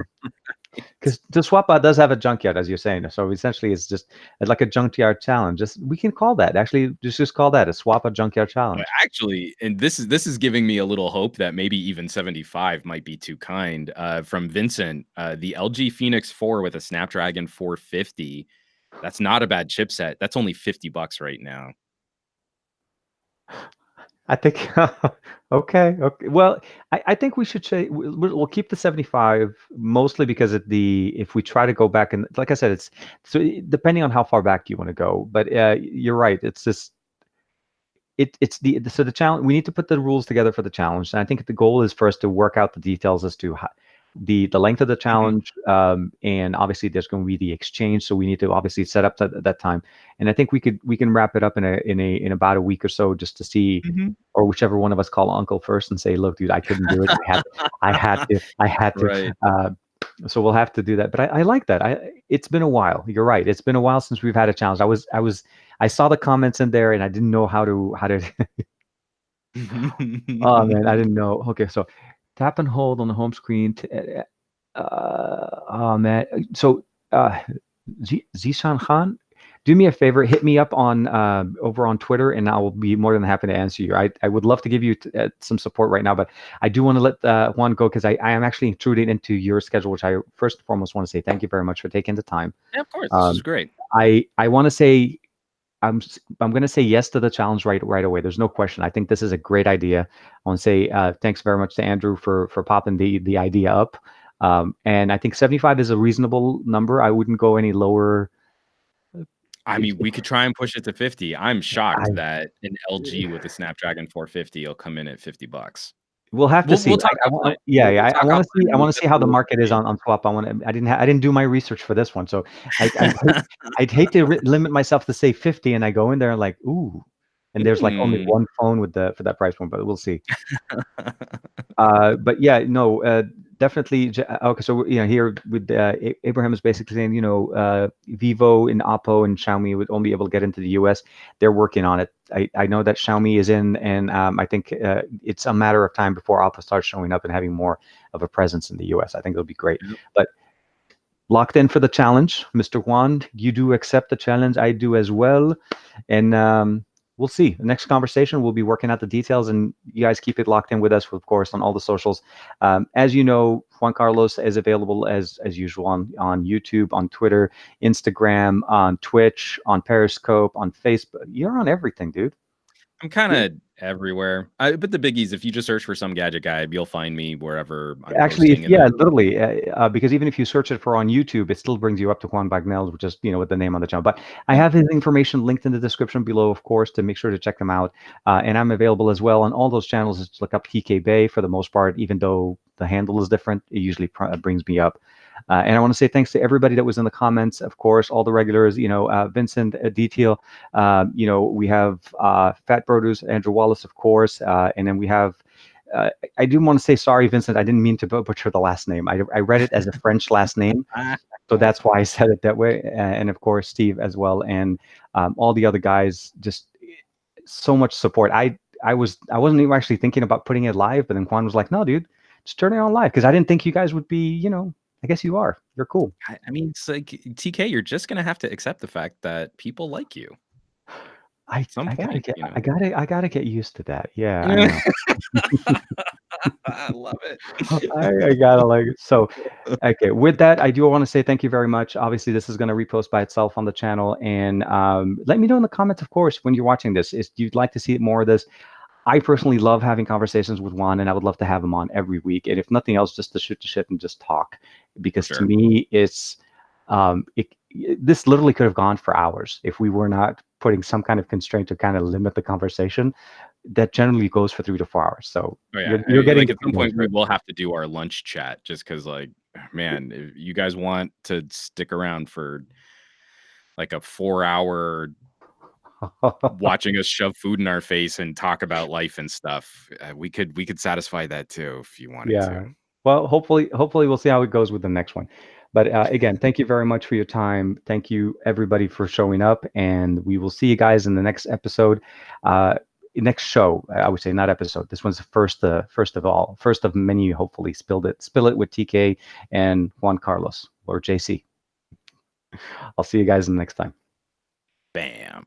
Because the Swappa does have a junkyard, as you're saying. So essentially, it's just like a junkyard challenge. We can call that, actually. Just call that a Swappa junkyard challenge. actually, and this is giving me a little hope that maybe even 75 might be too kind. From Vincent, the LG Phoenix 4 with a Snapdragon 450. That's not a bad chipset. That's only $50 right now. I think okay, okay. Well, I think we should say we'll keep the 75 mostly because if we try to go back, and like I said, it's so depending on how far back you want to go. But you're right. It's just it's so the challenge. We need to put the rules together for the challenge, and I think the goal is for us to work out the details as to how, the length of the Mhm, challenge, and obviously there's going to be the exchange, so we need to obviously set up that time. And I think we can wrap it up in about a week or so, just to see, mhm. or whichever one of us call uncle first and say, look, dude, I couldn't do it. I had to. Right. So we'll have to do that. But I like that. It's been a while. You're right. It's been a while since we've had a challenge. I saw the comments in there and I didn't know how to. Oh man, I didn't know. Okay, so tap and hold on the home screen. Oh man. So Zishan Khan, do me a favor, hit me up on over on Twitter, and I will be more than happy to answer you. I would love to give you some support right now, but I do want to let Juan go because I am actually intruding into your schedule, which I first and foremost want to say thank you very much for taking the time. Yeah, of course. This is Um, great. I want to say I'm going to say yes to the challenge right away. There's no question. I think this is a great idea. I want to say thanks very much to Andrew for popping the idea up. And I think 75 is a reasonable number. I wouldn't go any lower. I mean, we could try and push it to 50. I'm I, shocked that an LG with a Snapdragon 450 will come in at $50. we'll have to see. We'll talk offline. Yeah, We'll yeah. I talk want to see. offline I and want we'll to see how the definitely market is see. on swap. I didn't do my research for this one, so I'd hate to limit myself to say 50, and I go in there and like, ooh, and there's like only Mm. one phone with for that price point, but we'll see. But yeah, no, definitely. Okay, so here with Abraham is basically saying, Vivo and Oppo and Xiaomi would only be able to get into the US. They're working on it. I know that Xiaomi is in, and I think it's a matter of time before Oppo starts showing up and having more of a presence in the US. I think it'll be great. Yep. But locked in for the challenge, Mr. Juan. You do accept the challenge. I do as well, and we'll see. The next conversation, we'll be working out the details, and you guys keep it locked in with us, of course, on all the socials. As you know, Juan Carlos is available as usual on YouTube, on Twitter, Instagram, on Twitch, on Periscope, on Facebook. You're on everything, dude. I'm kind of everywhere. But the biggies, if you just search for some gadget guy, you'll find me wherever I'm Actually, posting. And yeah, then, literally, because even if you search it for on YouTube, it still brings you up to Juan Bagnell, which is, with the name on the channel. But I have his information linked in the description below, of course, to make sure to check them out. And I'm available as well on all those channels. Just look up PK Bay for the most part, even though the handle is different, it usually brings me up. And I want to say thanks to everybody that was in the comments, of course, all the regulars, Vincent, Detail, we have Fat Produce, Andrew Wallace, of course, and then we have, I do want to say sorry, Vincent, I didn't mean to butcher the last name. I read it as a French last name, so that's why I said it that way. And of course, Steve as well, and all the other guys, just so much support. I wasn't even actually thinking about putting it live, but then Juan was like, "No, dude, just turn it on live," because I didn't think you guys would be, I guess you are. You're cool. I mean, it's like TK, you're just gonna have to accept the fact that people like you. I At some I gotta point, get I gotta get used to that. Yeah, I know. I love it. I gotta like it. So, okay. With that, I do want to say thank you very much. Obviously, this is going to repost by itself on the channel, and let me know in the comments, of course, when you're watching this, if you'd like to see more of this. I personally love having conversations with Juan, and I would love to have him on every week. And if nothing else, just to shoot the shit and just talk, because to Sure. me, it's this literally could have gone for hours if we were not putting some kind of constraint to kind of limit the conversation. That generally goes for 3 to 4 hours. So Oh yeah, you're getting like the at some point we feelings, will have to do our lunch chat just because, like, man, if you guys want to stick around for like a 4 hour right? watching us shove food in our face and talk about life and stuff, we could satisfy that too if you wanted Yeah. to. Well, hopefully we'll see how it goes with the next one. But again, thank you very much for your time. Thank you everybody for showing up, and we will see you guys in the next episode, next show. I would say not episode. This one's the first of many. Hopefully, spill it with TK and Juan Carlos or JC. I'll see you guys in the next time. Bam.